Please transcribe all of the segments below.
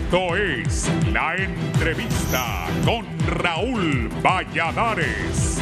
Esto es La Entrevista con Raúl Valladares.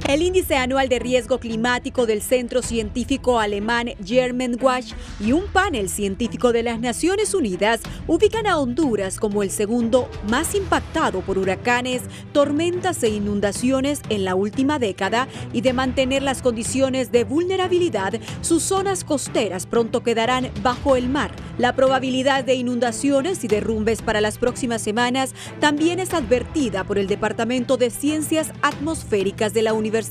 El índice anual de riesgo climático del Centro Científico Alemán Germanwatch y un panel científico de las Naciones Unidas ubican a Honduras como el segundo más impactado por huracanes, tormentas e inundaciones en la última década, y de mantener las condiciones de vulnerabilidad, sus zonas costeras pronto quedarán bajo el mar. La probabilidad de inundaciones y derrumbes para las próximas semanas también es advertida por el Departamento de Ciencias Atmosféricas de la Universidad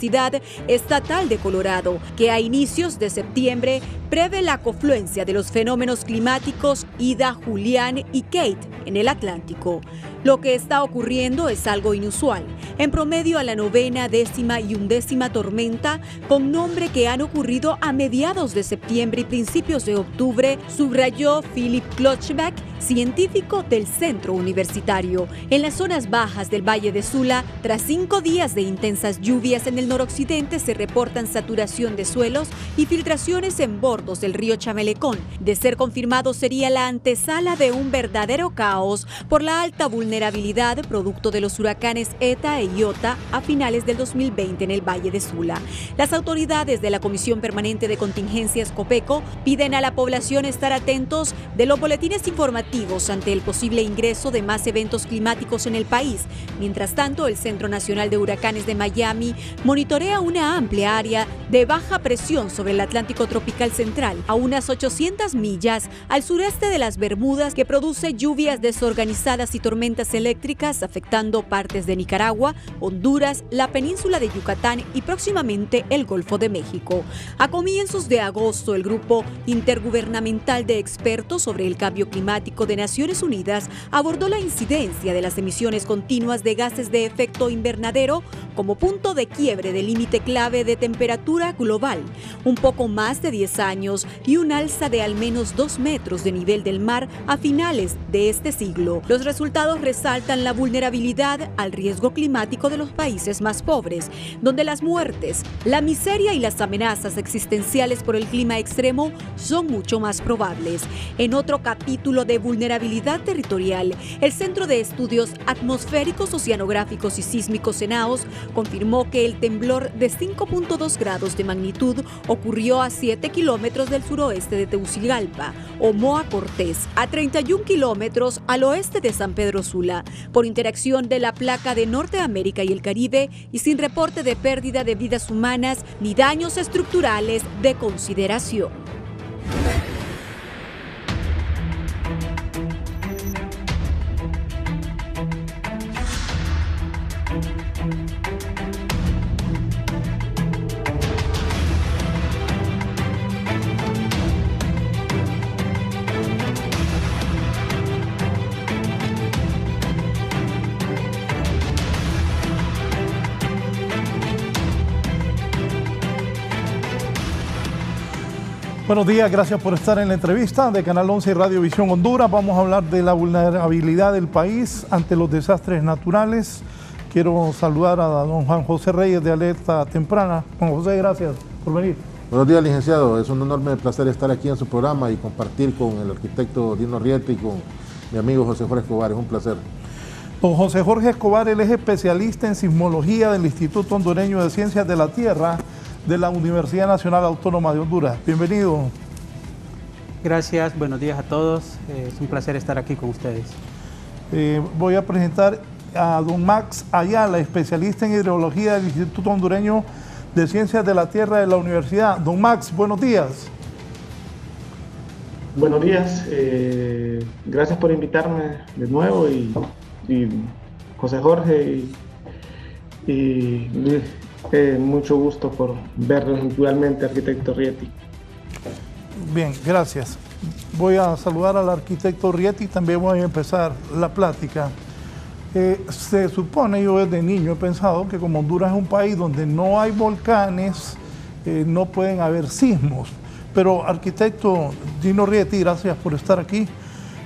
Estatal de Colorado, que a inicios de septiembre prevé la confluencia de los fenómenos climáticos Ida, Julián y Kate en el Atlántico. Lo que está ocurriendo es algo inusual. En promedio, a la novena, décima y undécima tormenta con nombre que han ocurrido a mediados de septiembre y principios de octubre, subrayó Philip Klotzbach, científico del centro universitario. En las zonas bajas del Valle de Sula, tras 5 días de intensas lluvias en el noroccidente, se reportan saturación de suelos y filtraciones en bordos del río Chamelecón. De ser confirmado, sería la antesala de un verdadero caos por la alta vulnerabilidad producto de los huracanes Eta e Iota a finales del 2020 en el Valle de Sula. Las autoridades de la Comisión Permanente de Contingencias COPECO piden a la población estar atentos de los boletines informativos ante el posible ingreso de más eventos climáticos en el país. Mientras tanto, el Centro Nacional de Huracanes de Miami monitorea una amplia área de baja presión sobre el Atlántico tropical central, a unas 800 millas al sureste de las Bermudas, que produce lluvias desorganizadas y tormentas eléctricas afectando partes de Nicaragua, Honduras, la península de Yucatán y próximamente el Golfo de México. A comienzos de agosto, el Grupo Intergubernamental de Expertos sobre el Cambio Climático de Naciones Unidas abordó la incidencia de las emisiones continuas de gases de efecto invernadero como punto de quiebre del límite clave de temperatura global. Un poco más de 10 años y un alza de al menos 2 metros de nivel del mar a finales de este siglo. Los resultados resaltan la vulnerabilidad al riesgo climático de los países más pobres, donde las muertes, la miseria y las amenazas existenciales por el clima extremo son mucho más probables. En otro capítulo de vulnerabilidad territorial, el Centro de Estudios Atmosféricos, Oceanográficos y Sísmicos CENAOS confirmó que el temblor de 5.2 grados de magnitud ocurrió a 7 kilómetros del suroeste de Tegucigalpa, Omoa Cortés, a 31 kilómetros al oeste de San Pedro Sula, por interacción de la placa de Norteamérica y el Caribe, y sin reporte de pérdida de vidas humanas ni daños estructurales de consideración. Buenos días, gracias por estar en la entrevista de Canal 11 y Radio Visión Honduras. Vamos a hablar de la vulnerabilidad del país ante los desastres naturales. Quiero saludar a don Juan José Reyes de Alerta Temprana. Juan José, gracias por venir. Buenos días, licenciado. Es un enorme placer estar aquí en su programa y compartir con el arquitecto Dino Rieti y con mi amigo José Jorge Escobar. Es un placer. Don José Jorge Escobar, él es especialista en sismología del Instituto Hondureño de Ciencias de la Tierra de la Universidad Nacional Autónoma de Honduras. Bienvenido. Gracias, buenos días a todos. Es un placer estar aquí con ustedes. Voy a presentar a don Max Ayala, especialista en hidrología del Instituto Hondureño de Ciencias de la Tierra de la Universidad. Don Max, buenos días. Buenos días, gracias por invitarme de nuevo y José Jorge y Luis. Mucho gusto por verlos naturalmente, arquitecto Rieti. Bien, gracias. Voy a saludar al arquitecto Rieti y también voy a empezar la plática. Se supone, yo desde niño he pensado que como Honduras es un país donde no hay volcanes, no pueden haber sismos. Pero arquitecto Dino Rieti, gracias por estar aquí.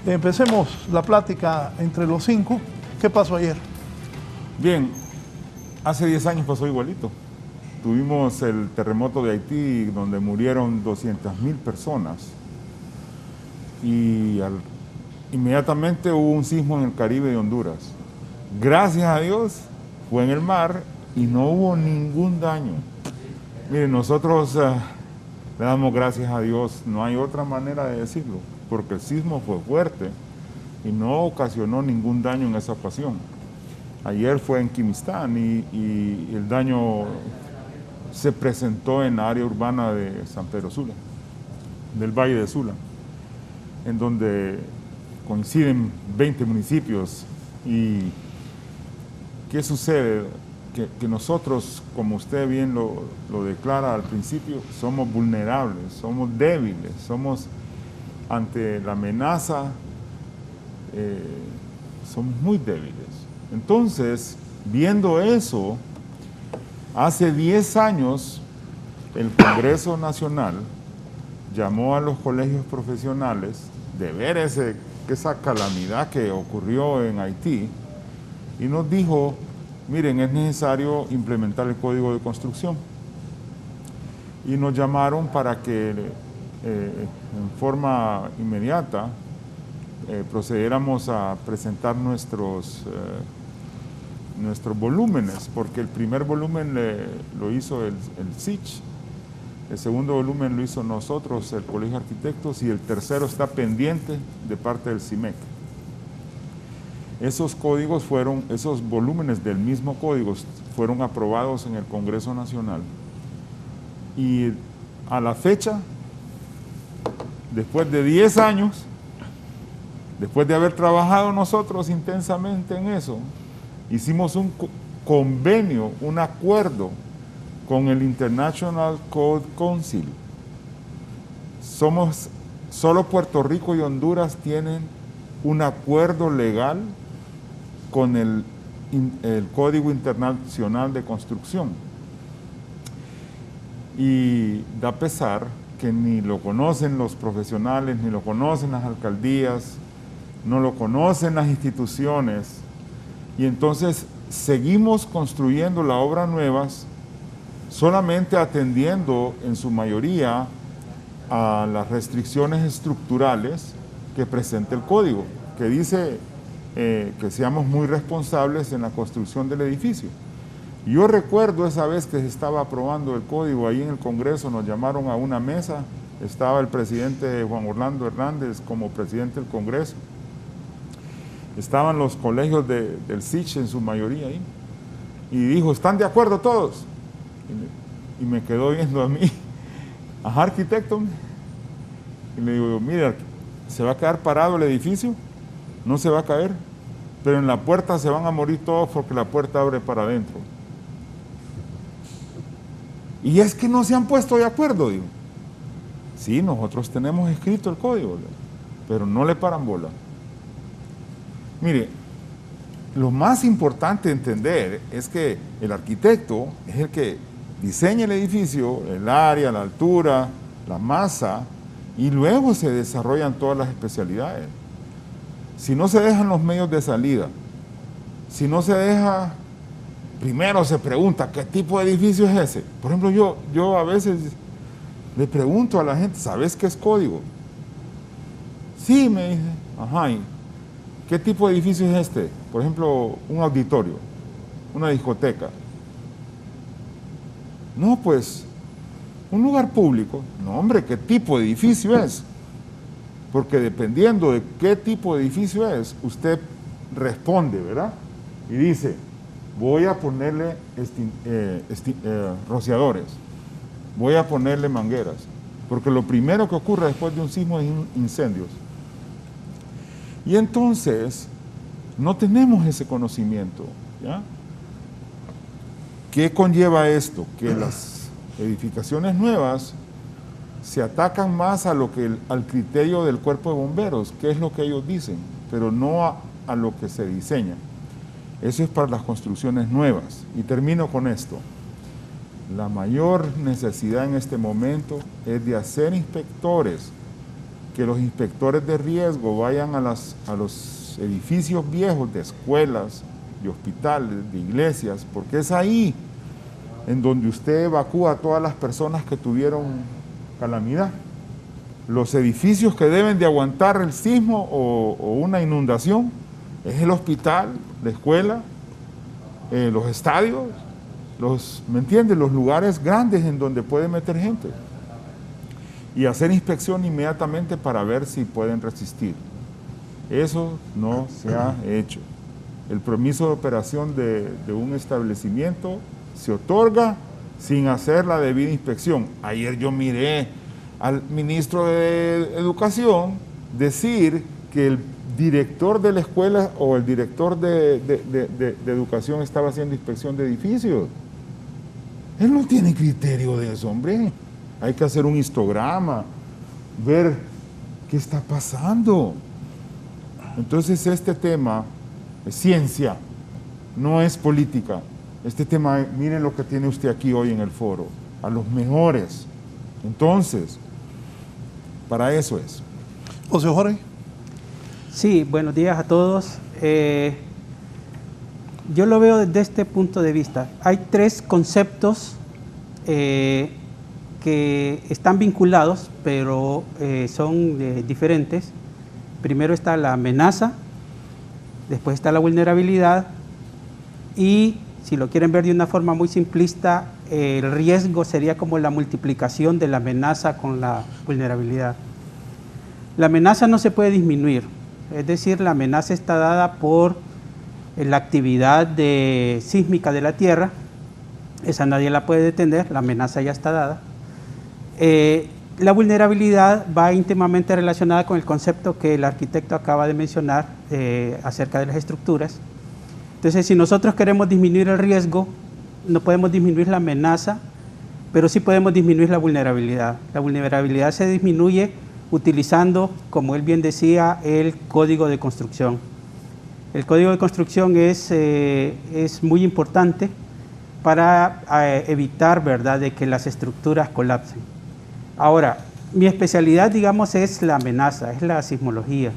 Empecemos la plática entre los 5. ¿Qué pasó ayer? Bien. Hace 10 años pasó igualito. Tuvimos el terremoto de Haití donde murieron 200.000 personas. y inmediatamente hubo un sismo en el Caribe de Honduras. Gracias a Dios fue en el mar y no hubo ningún daño. Miren, nosotros le damos gracias a Dios, no hay otra manera de decirlo, porque el sismo fue fuerte y no ocasionó ningún daño en esa ocasión. Ayer fue en Quimistán y el daño se presentó en la área urbana de San Pedro Sula, del Valle de Sula, en donde coinciden 20 municipios. ¿Y qué sucede? Que nosotros, como usted bien lo declara al principio, somos vulnerables, somos débiles, somos ante la amenaza, somos muy débiles. Entonces, viendo eso, hace 10 años el Congreso Nacional llamó a los colegios profesionales de ver esa calamidad que ocurrió en Haití y nos dijo, miren, es necesario implementar el Código de Construcción. Y nos llamaron para que en forma inmediata procediéramos a presentar nuestros volúmenes, porque el primer volumen lo hizo el SICH, el segundo volumen lo hizo nosotros, el Colegio de Arquitectos, y el tercero está pendiente de parte del CIMEC. Esos códigos esos volúmenes del mismo código fueron aprobados en el Congreso Nacional. Y a la fecha, después de 10 años, después de haber trabajado nosotros intensamente en eso, hicimos un convenio, un acuerdo con el International Code Council. Solo Puerto Rico y Honduras tienen un acuerdo legal con el Código Internacional de Construcción. Y da pesar que ni lo conocen los profesionales, ni lo conocen las alcaldías, no lo conocen las instituciones, y entonces seguimos construyendo las obras nuevas solamente atendiendo en su mayoría a las restricciones estructurales que presenta el código, que dice que seamos muy responsables en la construcción del edificio. Yo recuerdo esa vez que se estaba aprobando el código, ahí en el Congreso nos llamaron a una mesa, estaba el presidente Juan Orlando Hernández como presidente del Congreso, estaban los colegios del SICH en su mayoría ahí, y dijo, ¿están de acuerdo todos? Y me quedó viendo a mí, ajá, arquitecto, y le digo, mira, ¿se va a quedar parado el edificio? No se va a caer, pero en la puerta se van a morir todos porque la puerta abre para adentro. Y es que no se han puesto de acuerdo, digo. Sí, nosotros tenemos escrito el código, pero no le paran bola. Mire, lo más importante entender es que el arquitecto es el que diseña el edificio, el área, la altura, la masa, y luego se desarrollan todas las especialidades. Si no se dejan los medios de salida, si no se deja, primero se pregunta, ¿qué tipo de edificio es ese? Por ejemplo, yo a veces le pregunto a la gente, ¿sabes qué es código? Sí, me dice, ajá, ¿y qué tipo de edificio es este? Por ejemplo, un auditorio, una discoteca. No, pues, un lugar público. No, hombre, ¿qué tipo de edificio es? Porque dependiendo de qué tipo de edificio es, usted responde, ¿verdad? Y dice, voy a ponerle rociadores, voy a ponerle mangueras, porque lo primero que ocurre después de un sismo es incendios. Y entonces, no tenemos ese conocimiento, ¿ya? ¿Qué conlleva esto? Que las edificaciones nuevas se atacan más al criterio del cuerpo de bomberos, que es lo que ellos dicen, pero no a lo que se diseña. Eso es para las construcciones nuevas. Y termino con esto. La mayor necesidad en este momento es de hacer inspectores, que los inspectores de riesgo vayan a los edificios viejos de escuelas, de hospitales, de iglesias, porque es ahí en donde usted evacúa a todas las personas que tuvieron calamidad. los edificios que deben de aguantar el sismo o una inundación es el hospital, la escuela, los estadios, ¿me entiendes? Los lugares grandes en donde puede meter gente. Y hacer inspección inmediatamente para ver si pueden resistir. Eso no se ha hecho. El permiso de operación de un establecimiento se otorga sin hacer la debida inspección. Ayer yo miré al ministro de Educación decir que el director de la escuela o el director de educación estaba haciendo inspección de edificios. Él no tiene criterio de eso, hombre. Hay que hacer un histograma, ver qué está pasando. Entonces este tema es ciencia, no es política. Este tema, miren lo que tiene usted aquí hoy en el foro, a los mejores. Entonces, para eso es. José Jorge. Sí, buenos días a todos. Yo lo veo desde este punto de vista. Hay tres conceptos que están vinculados, pero son diferentes. Primero está la amenaza, después está la vulnerabilidad y, si lo quieren ver de una forma muy simplista, el riesgo sería como la multiplicación de la amenaza con la vulnerabilidad. La amenaza no se puede disminuir, es decir, la amenaza está dada por la actividad sísmica de la Tierra, esa nadie la puede detener, la amenaza ya está dada. La vulnerabilidad va íntimamente relacionada con el concepto que el arquitecto acaba de mencionar acerca de las estructuras. Entonces, si nosotros queremos disminuir el riesgo, no podemos disminuir la amenaza, pero sí podemos disminuir la vulnerabilidad. La vulnerabilidad se disminuye utilizando, como él bien decía, el código de construcción. El código de construcción es muy importante para evitar, ¿verdad?, de que las estructuras colapsen. Ahora, mi especialidad, digamos, es la amenaza, es la sismología.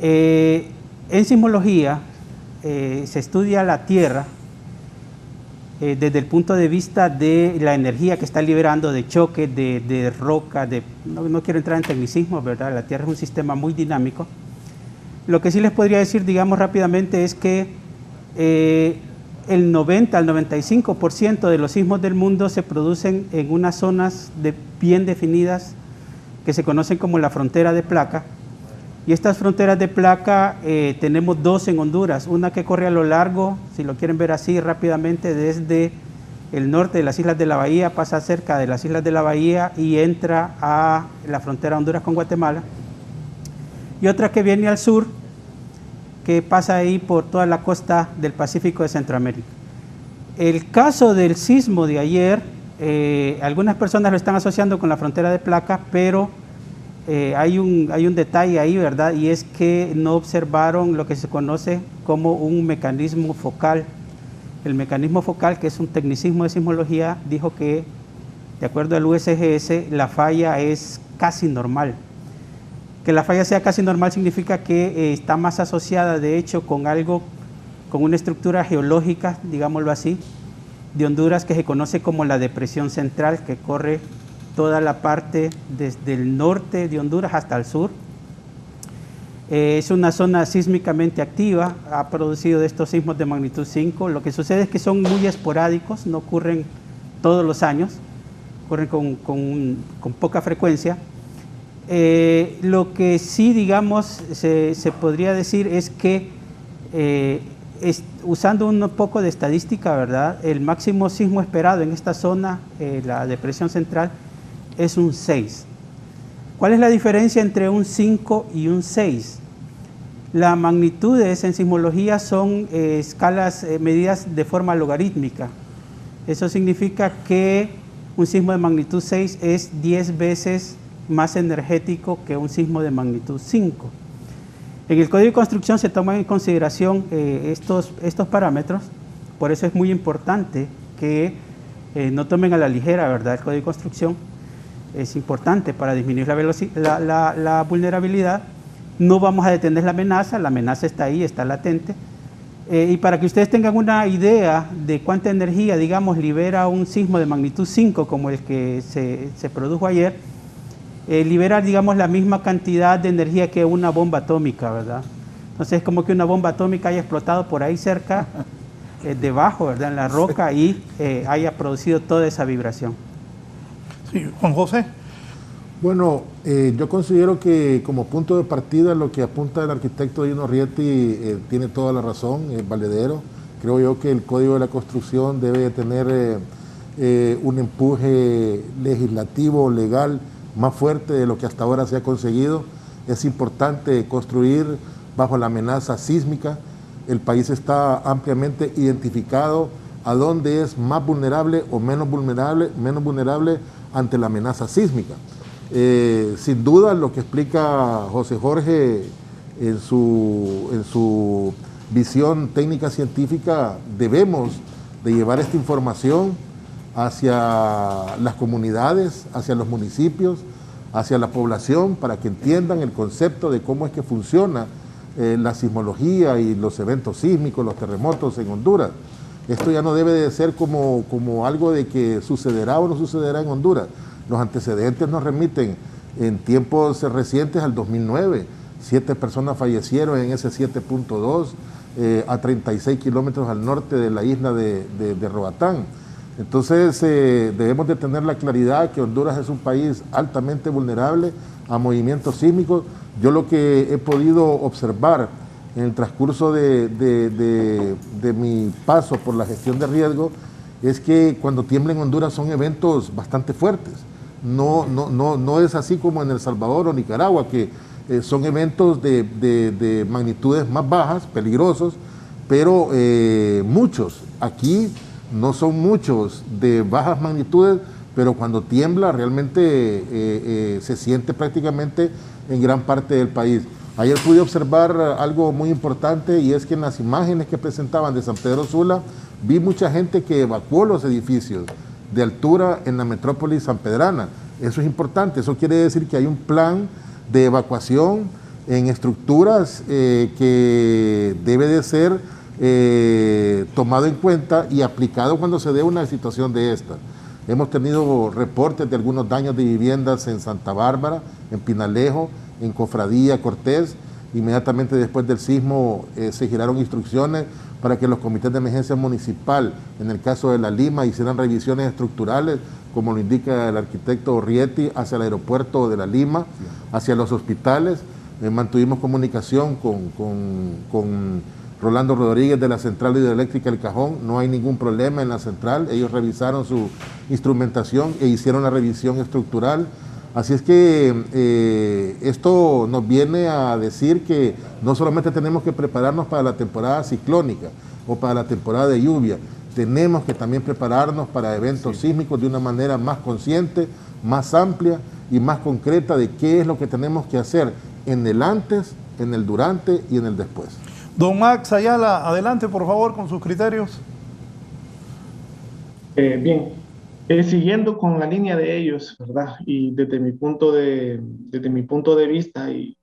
En sismología se estudia la Tierra desde el punto de vista de la energía que está liberando de choque, de roca, no quiero entrar en tecnicismos, ¿verdad? La Tierra es un sistema muy dinámico. Lo que sí les podría decir, digamos, rápidamente es que el 90 al 95% de los sismos del mundo se producen en unas zonas bien definidas que se conocen como la frontera de placa. Y estas fronteras de placa tenemos dos en Honduras, una que corre a lo largo, si lo quieren ver así rápidamente, desde el norte de las Islas de la Bahía, pasa cerca de las Islas de la Bahía y entra a la frontera de Honduras con Guatemala. Y otra que viene al sur, que pasa ahí por toda la costa del Pacífico de Centroamérica. El caso del sismo de ayer, algunas personas lo están asociando con la frontera de placa, pero hay un detalle ahí, ¿verdad? Y es que no observaron lo que se conoce como un mecanismo focal. El mecanismo focal, que es un tecnicismo de sismología, dijo que, de acuerdo al USGS, la falla es casi normal. Que la falla sea casi normal significa que está más asociada, de hecho, con una estructura geológica, digámoslo así, de Honduras, que se conoce como la depresión central, que corre toda la parte desde el norte de Honduras hasta el sur. Es una zona sísmicamente activa, ha producido de estos sismos de magnitud 5. Lo que sucede es que son muy esporádicos, no ocurren todos los años, ocurren con poca frecuencia. Lo que sí, digamos, se podría decir es que, usando un poco de estadística, ¿verdad?, el máximo sismo esperado en esta zona, la depresión central, es un 6. ¿Cuál es la diferencia entre un 5 y un 6? Las magnitudes en sismología son escalas medidas de forma logarítmica. Eso significa que un sismo de magnitud 6 es 10 veces más energético que un sismo de magnitud 5. En el código de construcción se toman en consideración estos parámetros, por eso es muy importante que no tomen a la ligera, ¿verdad?, el código de construcción. Es importante para disminuir la vulnerabilidad. No vamos a detener la amenaza está ahí, está latente. Y para que ustedes tengan una idea de cuánta energía, digamos, libera un sismo de magnitud 5 como el que se produjo ayer, libera, digamos, la misma cantidad de energía que una bomba atómica, ¿verdad? Entonces es como que una bomba atómica haya explotado por ahí cerca, debajo, ¿verdad? En la roca y haya producido toda esa vibración. Sí, Juan José. Bueno, yo considero que como punto de partida lo que apunta el arquitecto Dino Rieti tiene toda la razón, es valedero. Creo yo que el Código de la Construcción debe tener un empuje legislativo, legal, más fuerte de lo que hasta ahora se ha conseguido. Es importante construir bajo la amenaza sísmica. El país está ampliamente identificado a dónde es más vulnerable o menos vulnerable ante la amenaza sísmica. Sin duda lo que explica José Jorge en su visión técnica científica, debemos de llevar esta información hacia las comunidades, hacia los municipios, hacia la población, para que entiendan el concepto de cómo es que funciona la sismología y los eventos sísmicos, los terremotos en Honduras. Esto ya no debe de ser como algo de que sucederá o no sucederá en Honduras. Los antecedentes nos remiten en tiempos recientes al 2009. 7 personas fallecieron en ese 7.2 a 36 kilómetros al norte de la isla de Roatán. Entonces debemos de tener la claridad que Honduras es un país altamente vulnerable a movimientos sísmicos. Yo lo que he podido observar en el transcurso de mi paso por la gestión de riesgo es que cuando tiembla en Honduras son eventos bastante fuertes. No es así como en El Salvador o Nicaragua, que son eventos de magnitudes más bajas, peligrosos, pero muchos. Aquí no son muchos de bajas magnitudes, pero cuando tiembla realmente se siente prácticamente en gran parte del país. Ayer pude observar algo muy importante, y es que en las imágenes que presentaban de San Pedro Sula vi mucha gente que evacuó los edificios de altura en la metrópoli sanpedrana. Eso es importante, eso quiere decir que hay un plan de evacuación en estructuras que debe de ser tomado en cuenta y aplicado cuando se dé una situación de esta. Hemos tenido reportes de algunos daños de viviendas en Santa Bárbara, en Pinalejo, en Cofradía, Cortés. Inmediatamente después del sismo se giraron instrucciones para que los comités de emergencia municipal, en el caso de La Lima, hicieran revisiones estructurales, como lo indica el arquitecto Rieti, hacia el aeropuerto de La Lima, hacia los hospitales. Mantuvimos comunicación con Rolando Rodríguez de la Central Hidroeléctrica El Cajón. No hay ningún problema en la central. Ellos revisaron su instrumentación e hicieron la revisión estructural. Así es que esto nos viene a decir que no solamente tenemos que prepararnos para la temporada ciclónica o para la temporada de lluvia, tenemos que también prepararnos para eventos sísmicos de una manera más consciente, más amplia y más concreta de qué es lo que tenemos que hacer en el antes, en el durante y en el después. Don Max Ayala, adelante por favor con sus criterios. Bien, siguiendo con la línea de ellos, ¿verdad? Y desde mi punto de vista y,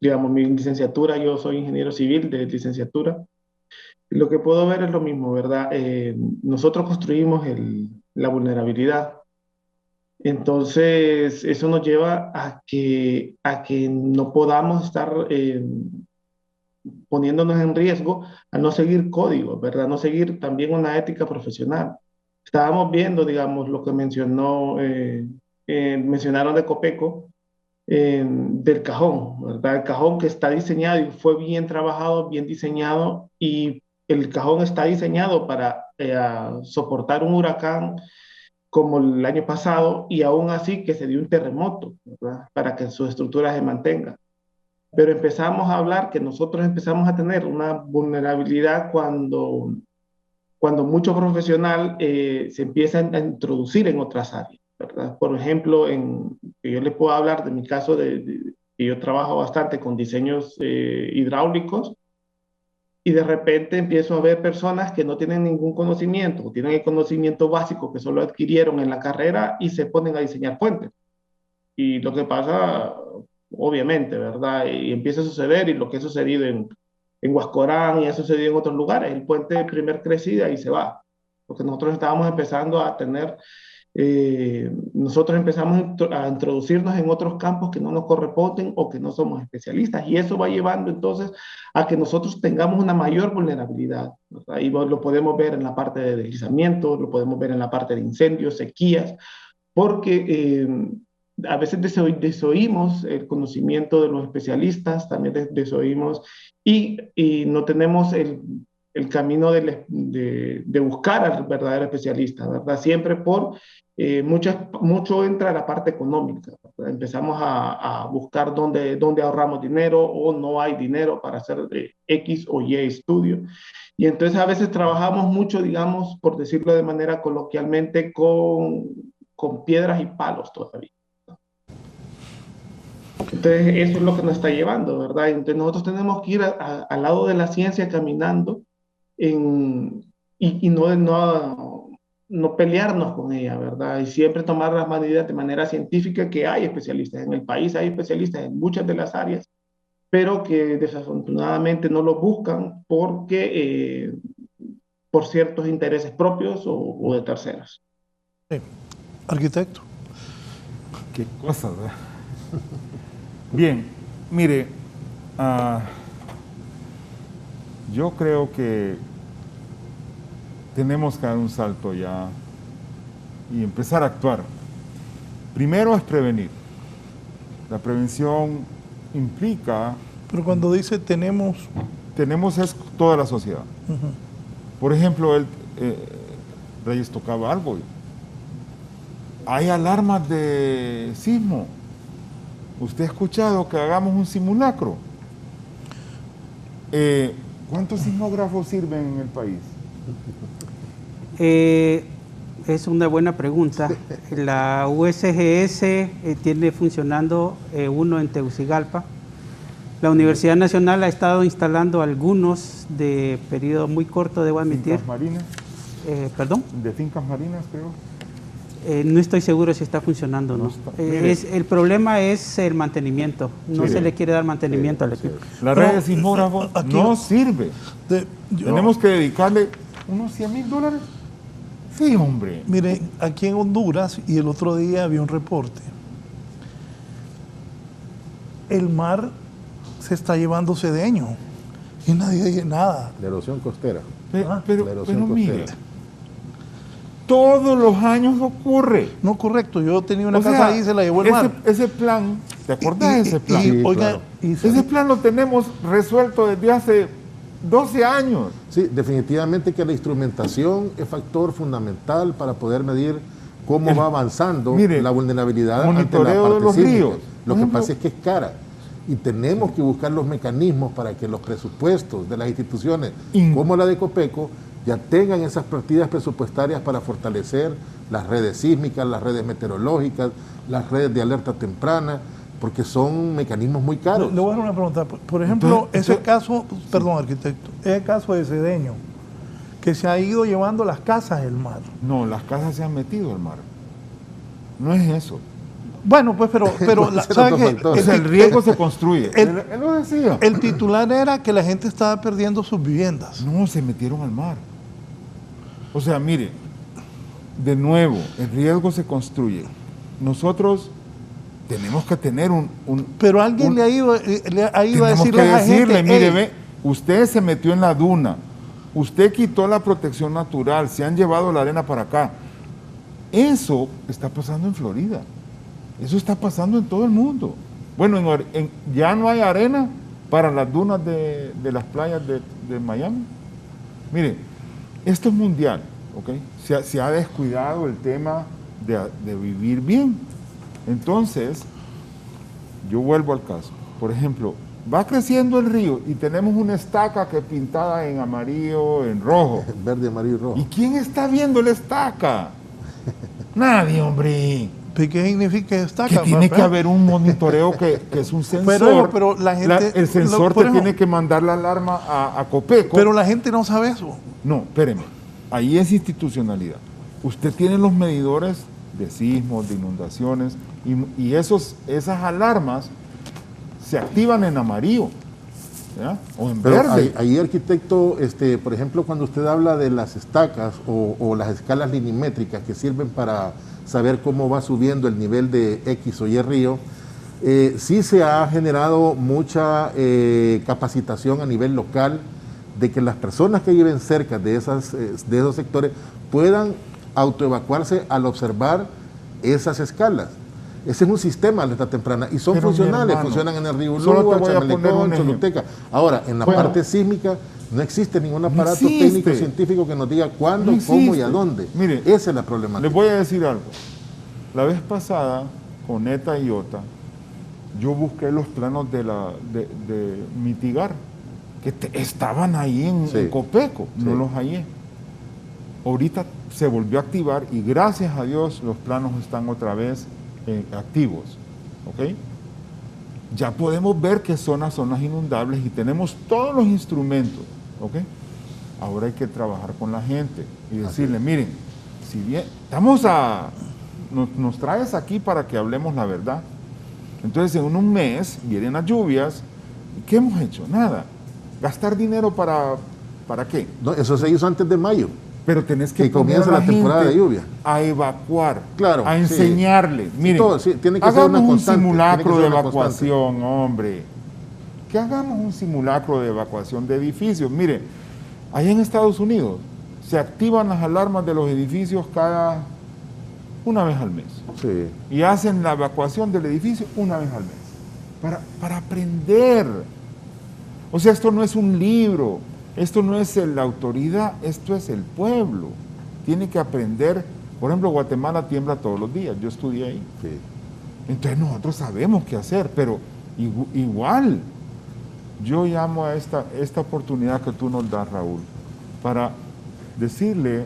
digamos, mi licenciatura, yo soy ingeniero civil de licenciatura, lo que puedo ver es lo mismo, ¿verdad? Nosotros construimos la vulnerabilidad. Entonces, eso nos lleva a que no podamos estar poniéndonos en riesgo a no seguir códigos, ¿verdad? No seguir también una ética profesional. Estábamos viendo, digamos, lo que mencionaron de Copeco, del cajón, ¿verdad? El cajón que está diseñado y fue bien trabajado, bien diseñado, y el cajón está diseñado para soportar un huracán como el año pasado, y aún así que se dio un terremoto, ¿verdad? Para que su estructura se mantenga. Pero empezamos a hablar que nosotros empezamos a tener una vulnerabilidad cuando mucho profesional se empieza a introducir en otras áreas, ¿verdad? Por ejemplo, yo les puedo hablar de mi caso, que yo trabajo bastante con diseños hidráulicos, y de repente empiezo a ver personas que no tienen ningún conocimiento, o tienen el conocimiento básico que solo adquirieron en la carrera y se ponen a diseñar puentes. Y lo que pasa, obviamente, ¿verdad? Y empieza a suceder, y lo que ha sucedido en Huascorán y ha sucedido en otros lugares, el puente de primer crecida y se va. Porque nosotros estábamos empezando a tener nosotros empezamos a introducirnos en otros campos que no nos corresponden o que no somos especialistas, y eso va llevando entonces a que nosotros tengamos una mayor vulnerabilidad, ¿verdad? Ahí lo podemos ver en la parte de deslizamiento, lo podemos ver en la parte de incendios, sequías, porque a veces desoímos el conocimiento de los especialistas, también desoímos y no tenemos el camino de buscar al verdadero especialista, ¿verdad? Siempre mucho entra la parte económica, ¿verdad? Empezamos a buscar dónde ahorramos dinero o no hay dinero para hacer X o Y estudio. Y entonces a veces trabajamos mucho, digamos, por decirlo de manera coloquialmente, con piedras y palos todavía. Entonces eso es lo que nos está llevando, ¿verdad? Entonces nosotros tenemos que ir al lado de la ciencia caminando y no pelearnos con ella, ¿verdad? Y siempre tomar las medidas de manera científica, que hay especialistas en el país, hay especialistas en muchas de las áreas, pero que desafortunadamente no lo buscan porque por ciertos intereses propios o de terceros. Sí. Arquitecto. Qué cosa, ¿verdad? Bien, mire, yo creo que tenemos que dar un salto ya y empezar a actuar. Primero es prevenir. La prevención implica... Pero cuando dice tenemos es toda la sociedad. Uh-huh. Por ejemplo, Reyes tocaba algo. Hay alarmas de sismo. ¿Usted ha escuchado que hagamos un simulacro? ¿Cuántos sismógrafos sirven en el país? Es una buena pregunta. La USGS tiene funcionando uno en Tegucigalpa. La Universidad Nacional ha estado instalando algunos de periodo muy corto, debo admitir. ¿Fincas marinas? ¿Perdón? ¿De fincas marinas, creo? No estoy seguro si está funcionando o no. El problema es el mantenimiento. No se le quiere dar mantenimiento al equipo. La red de sismógrafos no sirve. Tenemos que dedicarle unos $100,000. Sí, hombre. Mire, aquí en Honduras, y el otro día había un reporte, el mar se está llevando Cedeño y nadie dice nada. La erosión costera. Pero mire, todos los años ocurre. No, correcto, yo tenía una casa ahí y se la llevó el mar. Ese plan, ¿te acordás de ese plan? Sí, oiga, claro. Ese plan lo tenemos resuelto desde hace 12 años. Sí, definitivamente que la instrumentación es factor fundamental para poder medir cómo va avanzando la vulnerabilidad ante la monitoreo parte de los sísmica. ríos. Lo que pasa es que es cara y tenemos que buscar los mecanismos para que los presupuestos de las instituciones como la de Copeco ya tengan esas partidas presupuestarias para fortalecer las redes sísmicas, las redes meteorológicas, las redes de alerta temprana, porque son mecanismos muy caros. Le voy a hacer una pregunta. Por ejemplo, ese caso de Cedeño, que se ha ido llevando las casas del mar. No, las casas se han metido al mar. No es eso. Bueno, pues, pero ¿sabe qué? El riesgo se construye. Él lo decía. El titular era que la gente estaba perdiendo sus viviendas. No, se metieron al mar. O sea, mire, de nuevo, el riesgo se construye. Nosotros tenemos que tener Pero alguien le ha ido a decirle a la gente, mire, ve, usted se metió en la duna, usted quitó la protección natural, se han llevado la arena para acá. Eso está pasando en Florida. Eso está pasando en todo el mundo. Bueno, ya no hay arena para las dunas de las playas de Miami. Mire, esto es mundial, ¿ok? Se ha descuidado el tema de vivir bien. Entonces, yo vuelvo al caso. Por ejemplo, va creciendo el río y tenemos una estaca que es pintada en amarillo, en rojo. Verde, amarillo y rojo. ¿Y quién está viendo la estaca? Nadie, hombre. ¿Qué significa estaca? Que tiene que haber un monitoreo que es un sensor. Pero la gente... el sensor te tiene que mandar la alarma a Copeco. Pero la gente no sabe eso. No, espéreme. Ahí es institucionalidad. Usted tiene los medidores de sismos, de inundaciones, y esas alarmas se activan en amarillo, ¿ya? O en verde. Ahí, arquitecto, por ejemplo, cuando usted habla de las estacas o las escalas linimétricas que sirven para saber cómo va subiendo el nivel de X o Y río. Sí se ha generado mucha capacitación a nivel local de que las personas que viven cerca de esos sectores puedan autoevacuarse al observar esas escalas. Ese es un sistema de alerta temprana y son Pero funcionales, hermano, funcionan en el río solo Ulúa, te voy a poner Chamelecón, un ejemplo. Choluteca. Ahora, en la parte sísmica no existe ningún aparato existe. técnico científico que nos diga cuándo, No cómo y existe. a dónde. Mire, esa es la problemática. Les voy a decir algo. La vez pasada, con ETA y OTA, yo busqué los planos de mitigar, que estaban ahí en Copeco, no los hallé. Ahorita se volvió a activar y gracias a Dios los planos están otra vez activos. ¿Ok? Ya podemos ver qué zonas son las inundables y tenemos todos los instrumentos. ¿Ok? Ahora hay que trabajar con la gente y decirle, miren, si bien nos traes aquí para que hablemos la verdad. Entonces en un mes vienen las lluvias. ¿Qué hemos hecho? Nada. ¿Gastar dinero para qué? No, eso se hizo antes de mayo. Pero tenés que comienza la temporada de lluvia. A evacuar, claro, a enseñarle. Miren, tiene que hagamos ser una un constante, simulacro de una evacuación, hombre. Que hagamos un simulacro de evacuación de edificios. Mire, allá en Estados Unidos se activan las alarmas de los edificios una vez al mes. Sí. Y hacen la evacuación del edificio una vez al mes. Para aprender. O sea, esto no es un libro. Esto no es la autoridad, esto es el pueblo. Tiene que aprender. Por ejemplo, Guatemala tiembla todos los días. Yo estudié ahí. Sí. Entonces nosotros sabemos qué hacer, pero igual yo llamo a esta oportunidad que tú nos das, Raúl, para decirle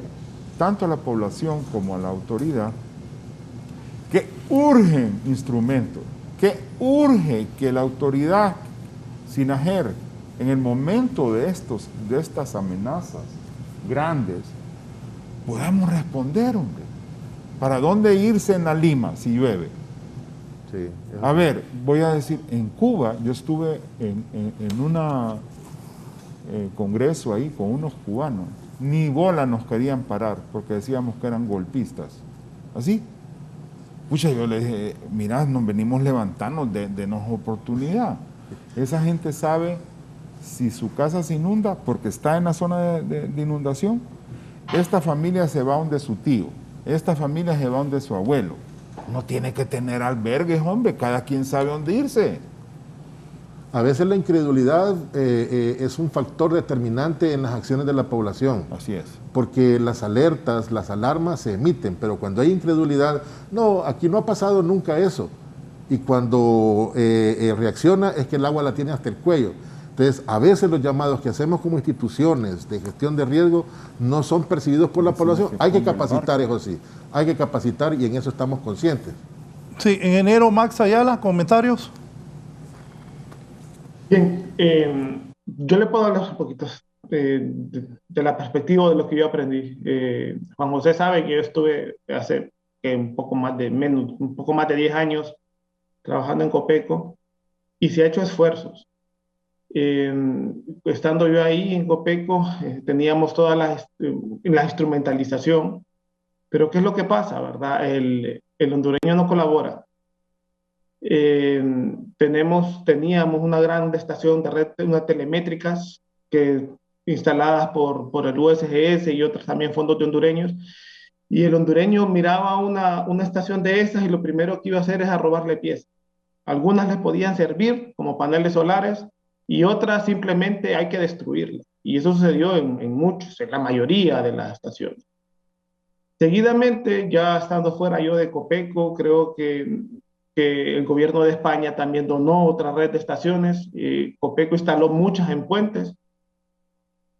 tanto a la población como a la autoridad que urgen instrumentos, que urge que la autoridad SINAGER en el momento de estas amenazas grandes, podamos responder, hombre. ¿Para dónde irse en la Lima si llueve? Sí. A ver, voy a decir, en Cuba, yo estuve en un congreso ahí con unos cubanos, ni bola nos querían parar porque decíamos que eran golpistas. ¿Así? Pucha, yo le dije, mirá, nos venimos levantando, denos oportunidad. Esa gente sabe si su casa se inunda porque está en la zona de inundación, esta familia se va donde su tío, esta familia se va donde su abuelo. No tiene que tener albergues, hombre, cada quien sabe dónde irse. A veces la incredulidad es un factor determinante en las acciones de la población. Así es. Porque las alertas, las alarmas se emiten, pero cuando hay incredulidad, no, aquí no ha pasado nunca eso. Y cuando reacciona es que el agua la tiene hasta el cuello. Entonces, a veces los llamados que hacemos como instituciones de gestión de riesgo no son percibidos por la población. Hay que capacitar, eso sí. Hay que capacitar y en eso estamos conscientes. Sí, en enero, Max Ayala, comentarios. Bien, yo le puedo hablar un poquito de la perspectiva de lo que yo aprendí. Juan José sabe que yo estuve hace un poco más de 10 años trabajando en Copeco y se ha hecho esfuerzos. Estando yo ahí en Copeco, teníamos toda la instrumentalización, pero ¿qué es lo que pasa, verdad? El hondureño no colabora. Teníamos una gran estación de red, unas telemétricas instaladas por el USGS y otros también fondos de hondureños, y el hondureño miraba una estación de esas y lo primero que iba a hacer es a robarle piezas. Algunas les podían servir como paneles solares y otras simplemente hay que destruirlas. Y eso sucedió en la mayoría de las estaciones. Seguidamente, ya estando fuera yo de Copeco, creo que el gobierno de España también donó otra red de estaciones. Copeco instaló muchas en puentes.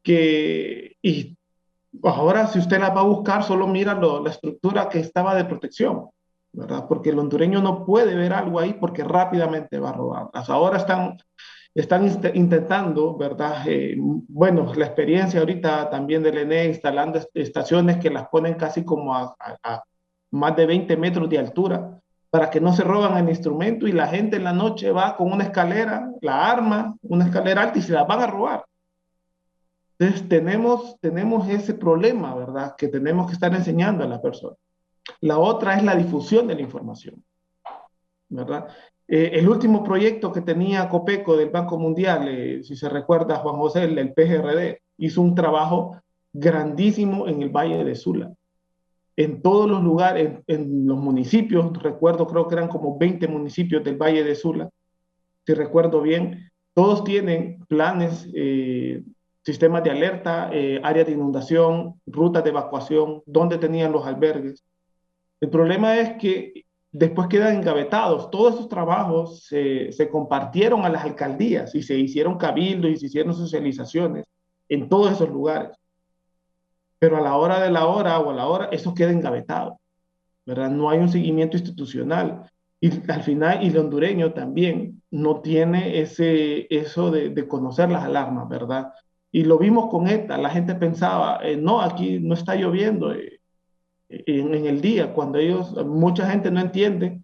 Y ahora, si usted las va a buscar, solo mira la estructura que estaba de protección, ¿verdad? Porque el hondureño no puede ver algo ahí porque rápidamente va a robarlas. Ahora están intentando, ¿verdad? Bueno, la experiencia ahorita también del ENE instalando estaciones que las ponen casi como a más de 20 metros de altura para que no se roban el instrumento y la gente en la noche va con una escalera, la arma, una escalera alta y se la van a robar. Entonces tenemos ese problema, ¿verdad? Que tenemos que estar enseñando a las personas. La otra es la difusión de la información, ¿verdad? El último proyecto que tenía Copeco del Banco Mundial, si se recuerda, Juan José, el PGRD, hizo un trabajo grandísimo en el Valle de Sula. En todos los lugares, en los municipios, recuerdo, creo que eran como 20 municipios del Valle de Sula, si recuerdo bien, todos tienen planes, sistemas de alerta, áreas de inundación, rutas de evacuación, dónde tenían los albergues. El problema es que después quedan engavetados. Todos esos trabajos se compartieron a las alcaldías y se hicieron cabildos y se hicieron socializaciones en todos esos lugares. Pero a la hora de la hora o a la hora, eso queda engavetado, ¿verdad? No hay un seguimiento institucional. Y al final, y el hondureño también no tiene eso de conocer las alarmas, ¿verdad? Y lo vimos con ETA. La gente pensaba, no, aquí no está lloviendo en el día, cuando mucha gente no entiende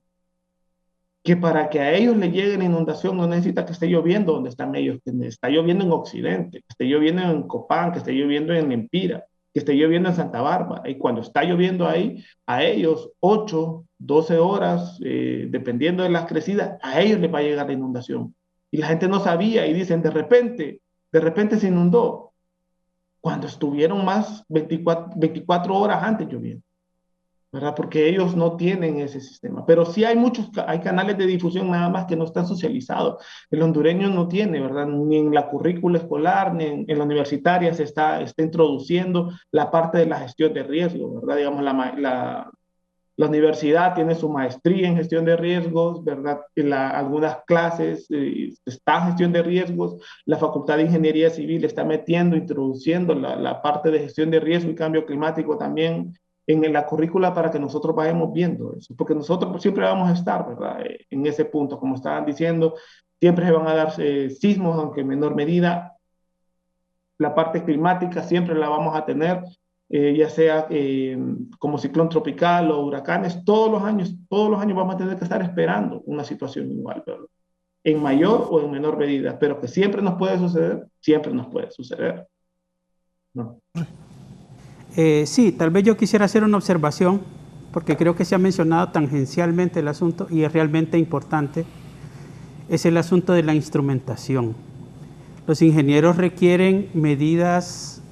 que para que a ellos le llegue la inundación no necesita que esté lloviendo donde están ellos, que está lloviendo en Occidente, que esté lloviendo en Copán, que esté lloviendo en Empira, que esté lloviendo en Santa Bárbara. Y cuando está lloviendo ahí, a ellos 8, 12 horas, dependiendo de las crecidas, a ellos les va a llegar la inundación. Y la gente no sabía y dicen, de repente se inundó, cuando estuvieron más 24 horas antes lloviendo, ¿verdad? Porque ellos no tienen ese sistema. Pero sí hay canales de difusión nada más que no están socializados. El hondureño no tiene, ¿verdad? Ni en la currícula escolar, ni en la universitaria se está introduciendo la parte de la gestión de riesgo, ¿verdad? Digamos, la universidad tiene su maestría en gestión de riesgos, ¿verdad? Algunas clases está en gestión de riesgos. La Facultad de Ingeniería Civil está introduciendo la parte de gestión de riesgo y cambio climático también en la currícula para que nosotros vayamos viendo eso, porque nosotros siempre vamos a estar, ¿verdad? En ese punto, como estaban diciendo, siempre se van a dar sismos, aunque en menor medida. La parte climática siempre la vamos a tener, ya sea como ciclón tropical o huracanes, todos los años vamos a tener que estar esperando una situación igual, ¿verdad? En mayor o en menor medida, pero que siempre nos puede suceder, ¿no? Sí, tal vez yo quisiera hacer una observación, porque creo que se ha mencionado tangencialmente el asunto y es realmente importante, es el asunto de la instrumentación. Los ingenieros requieren medidas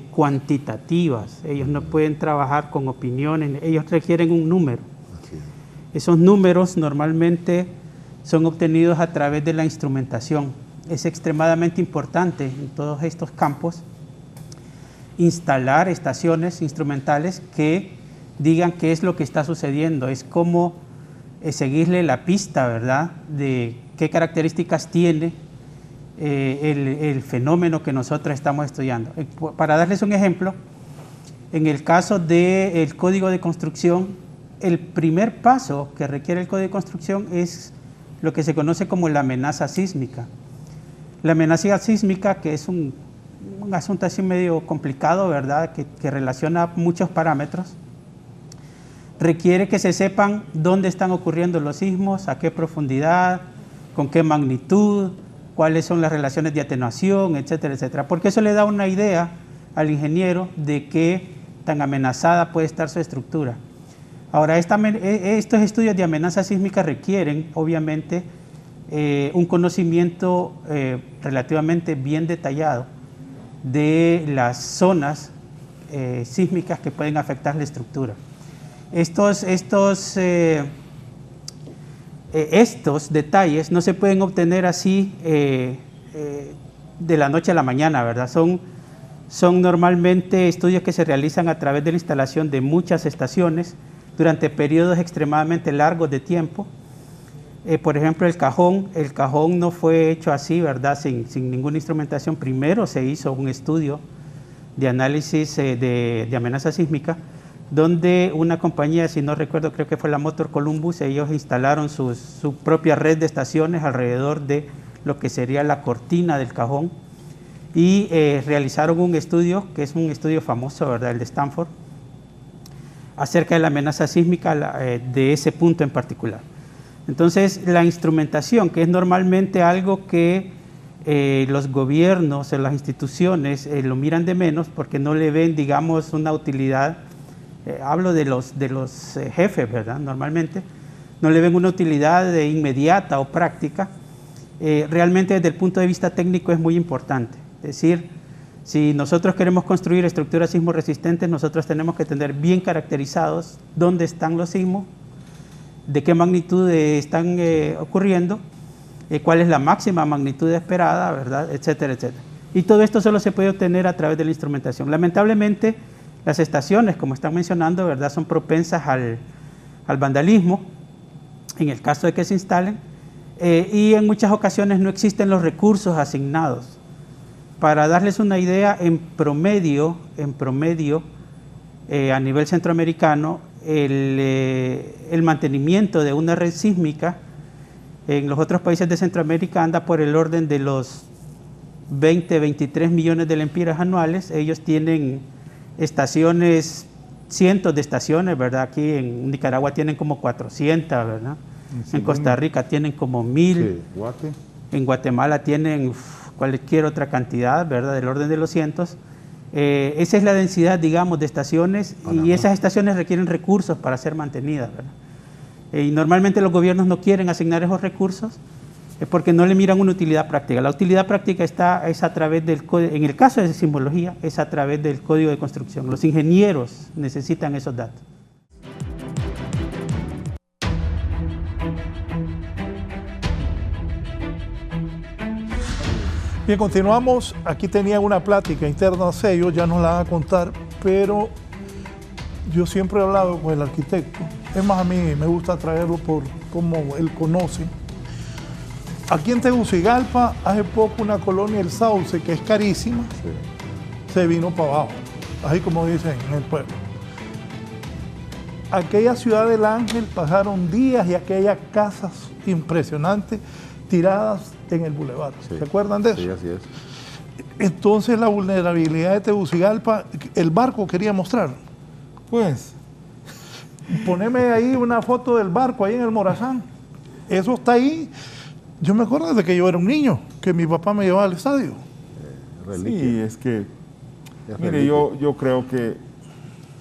cuantitativas, ellos no pueden trabajar con opiniones, ellos requieren un número. Esos números normalmente son obtenidos a través de la instrumentación. Es extremadamente importante en todos estos campos instalar estaciones instrumentales que digan qué es lo que está sucediendo. Es como seguirle la pista, ¿verdad?, de qué características tiene el fenómeno que nosotros estamos estudiando. Para darles un ejemplo, en el caso del código de construcción, el primer paso que requiere el código de construcción es lo que se conoce como la amenaza sísmica. La amenaza sísmica, que es un asunto así medio complicado, ¿verdad?, que relaciona muchos parámetros, requiere que se sepan dónde están ocurriendo los sismos, a qué profundidad, con qué magnitud, cuáles son las relaciones de atenuación, etcétera, etcétera, porque eso le da una idea al ingeniero de qué tan amenazada puede estar su estructura. Ahora, estos estudios de amenaza sísmica requieren, obviamente, un conocimiento relativamente bien detallado de las zonas sísmicas que pueden afectar la estructura. Estos detalles no se pueden obtener así de la noche a la mañana, ¿verdad? Son normalmente estudios que se realizan a través de la instalación de muchas estaciones durante periodos extremadamente largos de tiempo. Por ejemplo, el cajón no fue hecho así, ¿verdad?, sin ninguna instrumentación. Primero se hizo un estudio de análisis de amenaza sísmica, donde una compañía, si no recuerdo, creo que fue la Motor Columbus, ellos instalaron su propia red de estaciones alrededor de lo que sería la cortina del cajón y realizaron un estudio, que es un estudio famoso, ¿verdad?, el de Stanford, acerca de la amenaza sísmica de ese punto en particular. Entonces, la instrumentación, que es normalmente algo que los gobiernos o las instituciones lo miran de menos porque no le ven, digamos, una utilidad hablo de los jefes, ¿verdad? Normalmente no le ven una utilidad inmediata o práctica. Realmente desde el punto de vista técnico es muy importante. Es decir, si nosotros queremos construir estructuras sismo resistentes, nosotros tenemos que tener bien caracterizados dónde están los sismos, de qué magnitud están ocurriendo, cuál es la máxima magnitud esperada, ¿verdad? Etcétera, etcétera. Y todo esto solo se puede obtener a través de la instrumentación. Lamentablemente, las estaciones, como están mencionando, ¿verdad?, son propensas al vandalismo, en el caso de que se instalen, y en muchas ocasiones no existen los recursos asignados. Para darles una idea, en promedio, a nivel centroamericano, el mantenimiento de una red sísmica en los otros países de Centroamérica anda por el orden de los 23 millones de lempiras anuales. Ellos tienen estaciones, cientos de estaciones, ¿verdad? Aquí en Nicaragua tienen como 400, ¿verdad? Sí, en Costa Rica tienen como 1000. Sí. En Guatemala tienen cualquier otra cantidad, ¿verdad? Del orden de los cientos. Esa es la densidad, digamos, de estaciones, y esas estaciones requieren recursos para ser mantenidas, ¿verdad? Y normalmente los gobiernos no quieren asignar esos recursos porque no le miran una utilidad práctica. La utilidad práctica es a través del código, en el caso de sismología, es a través del código de construcción. Los ingenieros necesitan esos datos. Bien, continuamos. Aquí tenía una plática interna a sello, ya nos la van a contar, pero yo siempre he hablado con el arquitecto. Es más, a mí me gusta traerlo por cómo él conoce. Aquí en Tegucigalpa, hace poco una colonia, el Sauce, que es carísima, se vino para abajo, así como dicen en el pueblo. Aquella ciudad del Ángel pasaron días y aquellas casas impresionantes tiradas en el bulevar. Sí. ¿Se acuerdan de eso? Sí, así es. Entonces la vulnerabilidad de Tegucigalpa, el barco quería mostrar. Pues, poneme ahí una foto del barco ahí en el Morazán. Eso está ahí. Yo me acuerdo desde que yo era un niño, que mi papá me llevaba al estadio. Sí, es que, mire, yo creo que,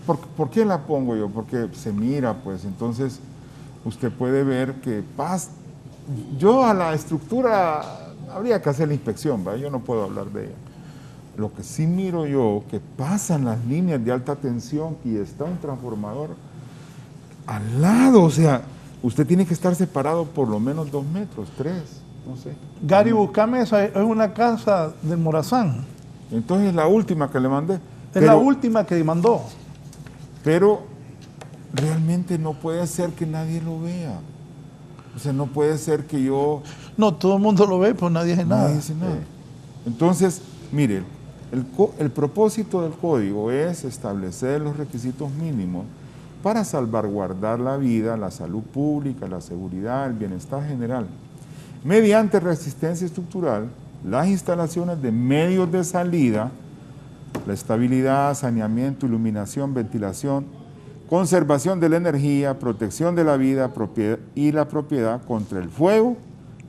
¿por qué la pongo yo? Porque se mira, pues, entonces usted puede ver que yo a la estructura habría que hacer la inspección, ¿va? Yo no puedo hablar de ella. Lo que sí miro yo, que pasan las líneas de alta tensión y está un transformador al lado, o sea, usted tiene que estar separado por lo menos 2 metros, 3, no sé. Gary, buscame esa, es una casa del Morazán. Entonces la última que le mandé. Es la última que mandó. Pero realmente no puede ser que nadie lo vea. O sea, no puede ser que yo... No, todo el mundo lo ve, pero nadie dice nada. Nadie dice nada. Entonces, mire, el propósito del código es establecer los requisitos mínimos para salvaguardar la vida, la salud pública, la seguridad, el bienestar general. Mediante resistencia estructural, las instalaciones de medios de salida, la estabilidad, saneamiento, iluminación, ventilación, conservación de la energía, protección de la vida y la propiedad contra el fuego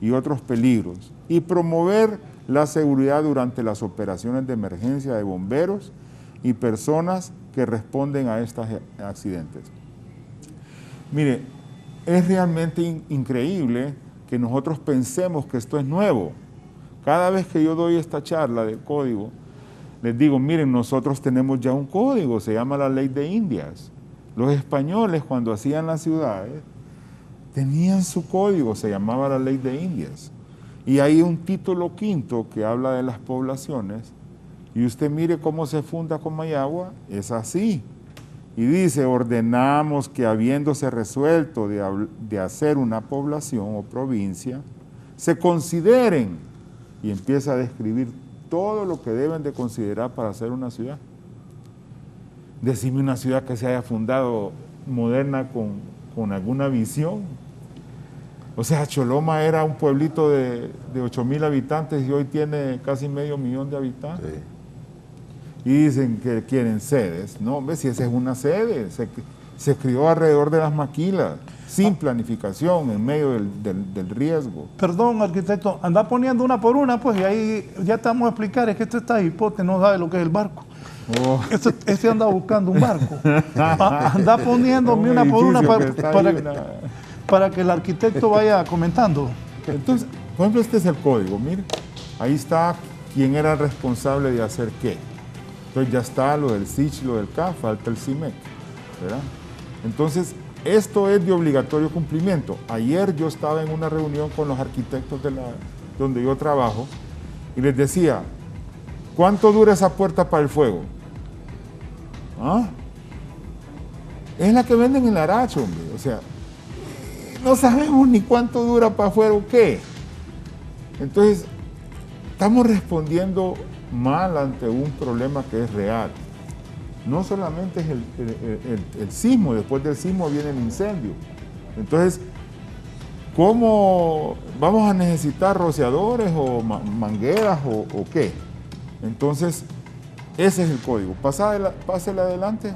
y otros peligros, y promover la seguridad durante las operaciones de emergencia de bomberos y personas que responden a estos accidentes. Mire, es realmente increíble que nosotros pensemos que esto es nuevo. Cada vez que yo doy esta charla del código, les digo, miren, nosotros tenemos ya un código, se llama la Ley de Indias. Los españoles, cuando hacían las ciudades, tenían su código, se llamaba la Ley de Indias. Y hay un título quinto que habla de las poblaciones, y usted mire cómo se funda Comayagua, es así. Y dice, ordenamos que habiéndose resuelto de hacer una población o provincia, se consideren, y empieza a describir todo lo que deben de considerar para hacer una ciudad. Decime una ciudad que se haya fundado moderna con alguna visión. O sea, Choloma era un pueblito de 8,000 habitantes y hoy tiene casi 500,000 de habitantes. Sí. Y dicen que quieren sedes. No, hombre, si esa es una sede, se crió alrededor de las maquilas. sin planificación, en medio del riesgo. Perdón, arquitecto, anda poniendo una por una, pues, y ahí ya te vamos a explicar, es que este hipote no sabe lo que es el barco. Oh. Este anda buscando un barco. Anda poniéndome una por una para que el arquitecto vaya comentando. Entonces, por ejemplo, este es el código, mire, ahí está quién era responsable de hacer qué. Entonces ya está lo del SICH, lo del CAF, falta el CIMEC, ¿verdad? Entonces, esto es de obligatorio cumplimiento. Ayer yo estaba en una reunión con los arquitectos donde yo trabajo y les decía, ¿cuánto dura esa puerta para el fuego? ¿Ah? Es la que venden en Laracho, hombre. O sea, no sabemos ni cuánto dura para fuego, ¿qué? Entonces, estamos respondiendo mal ante un problema que es real. No solamente es el sismo, después del sismo viene el incendio. Entonces, ¿cómo vamos a necesitar rociadores o mangueras o qué? Entonces, ese es el código. Pásele adelante.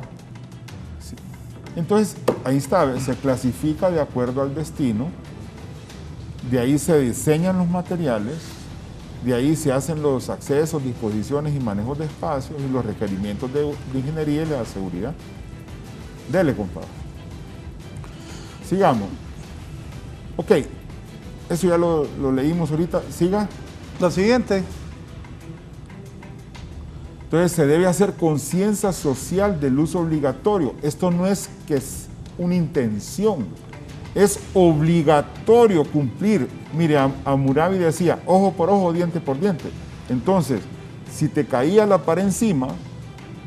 Sí. Entonces, ahí está, se clasifica de acuerdo al destino, de ahí se diseñan los materiales, de ahí se hacen los accesos, disposiciones y manejos de espacios y los requerimientos de ingeniería y de la seguridad. Dele, compadre. Sigamos. Ok, eso ya lo leímos ahorita. Siga. La siguiente. Entonces se debe hacer conciencia social del uso obligatorio. Esto no es que es una intención, es obligatorio cumplir. Mire, Hammurabi decía, ojo por ojo, diente por diente. Entonces, si te caía la pared encima,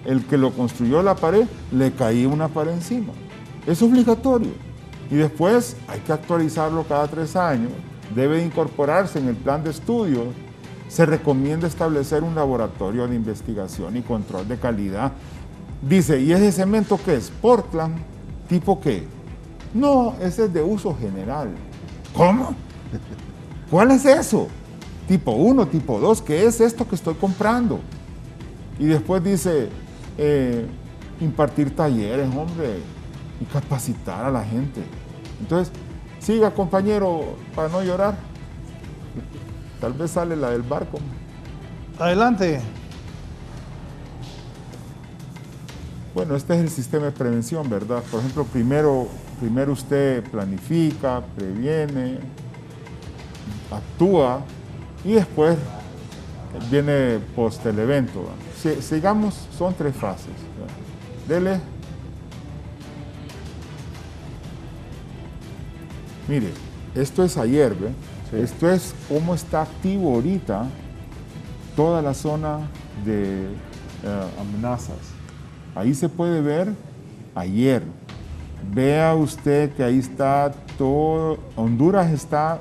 el que lo construyó la pared, le caía una pared encima. Es obligatorio. Y después hay que actualizarlo cada 3 años, debe incorporarse en el plan de estudio. Se recomienda establecer un laboratorio de investigación y control de calidad. Dice, ¿y ese cemento qué es? Portland, ¿tipo qué? No, ese es de uso general. ¿Cómo? ¿Cuál es eso? Tipo 1, tipo 2, ¿qué es esto que estoy comprando? Y después dice, impartir talleres, hombre, y capacitar a la gente. Entonces, siga, compañero, para no llorar. Tal vez sale la del barco. Adelante. Bueno, este es el sistema de prevención, ¿verdad? Por ejemplo, primero usted planifica, previene, actúa y después viene post el evento. Sigamos, son 3 fases. Dele. Mire, esto es ayer, ¿ve? Sí. Esto es cómo está activo ahorita toda la zona de amenazas. Ahí se puede ver ayer. Vea usted que ahí está todo, Honduras está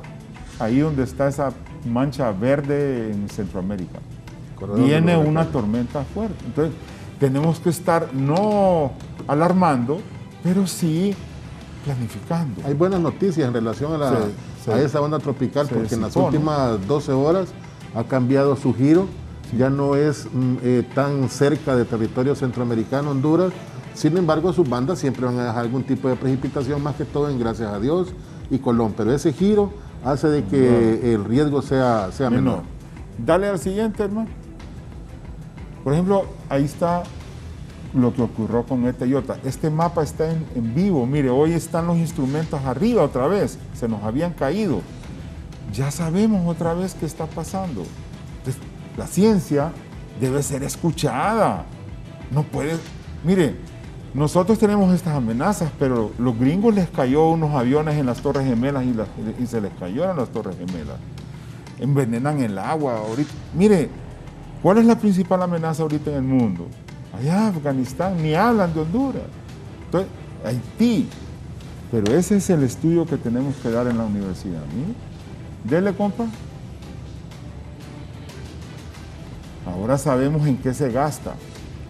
ahí donde está esa mancha verde en Centroamérica. Viene una tormenta fuerte. Entonces, tenemos que estar no alarmando, pero sí planificando. Hay buenas noticias en relación a esa onda tropical, porque en las últimas 12 horas ha cambiado su giro. Ya no es tan cerca de territorio centroamericano, Honduras. Sin embargo, sus bandas siempre van a dejar algún tipo de precipitación, más que todo en Gracias a Dios y Colón. Pero ese giro hace de que el riesgo sea menor. Dale al siguiente, hermano. Por ejemplo, ahí está lo que ocurrió con ETA y IOTA. Este mapa está en vivo. Mire, hoy están los instrumentos arriba otra vez. Se nos habían caído. Ya sabemos otra vez qué está pasando. Entonces, la ciencia debe ser escuchada. No puede... Mire, nosotros tenemos estas amenazas, pero los gringos les cayó unos aviones en las Torres Gemelas y se les cayeron las Torres Gemelas. Envenenan el agua ahorita. Mire, ¿cuál es la principal amenaza ahorita en el mundo? Allá, Afganistán, ni hablan de Honduras. Entonces, Haití. Pero ese es el estudio que tenemos que dar en la universidad. Mire, dele, compa. Ahora sabemos en qué se gasta.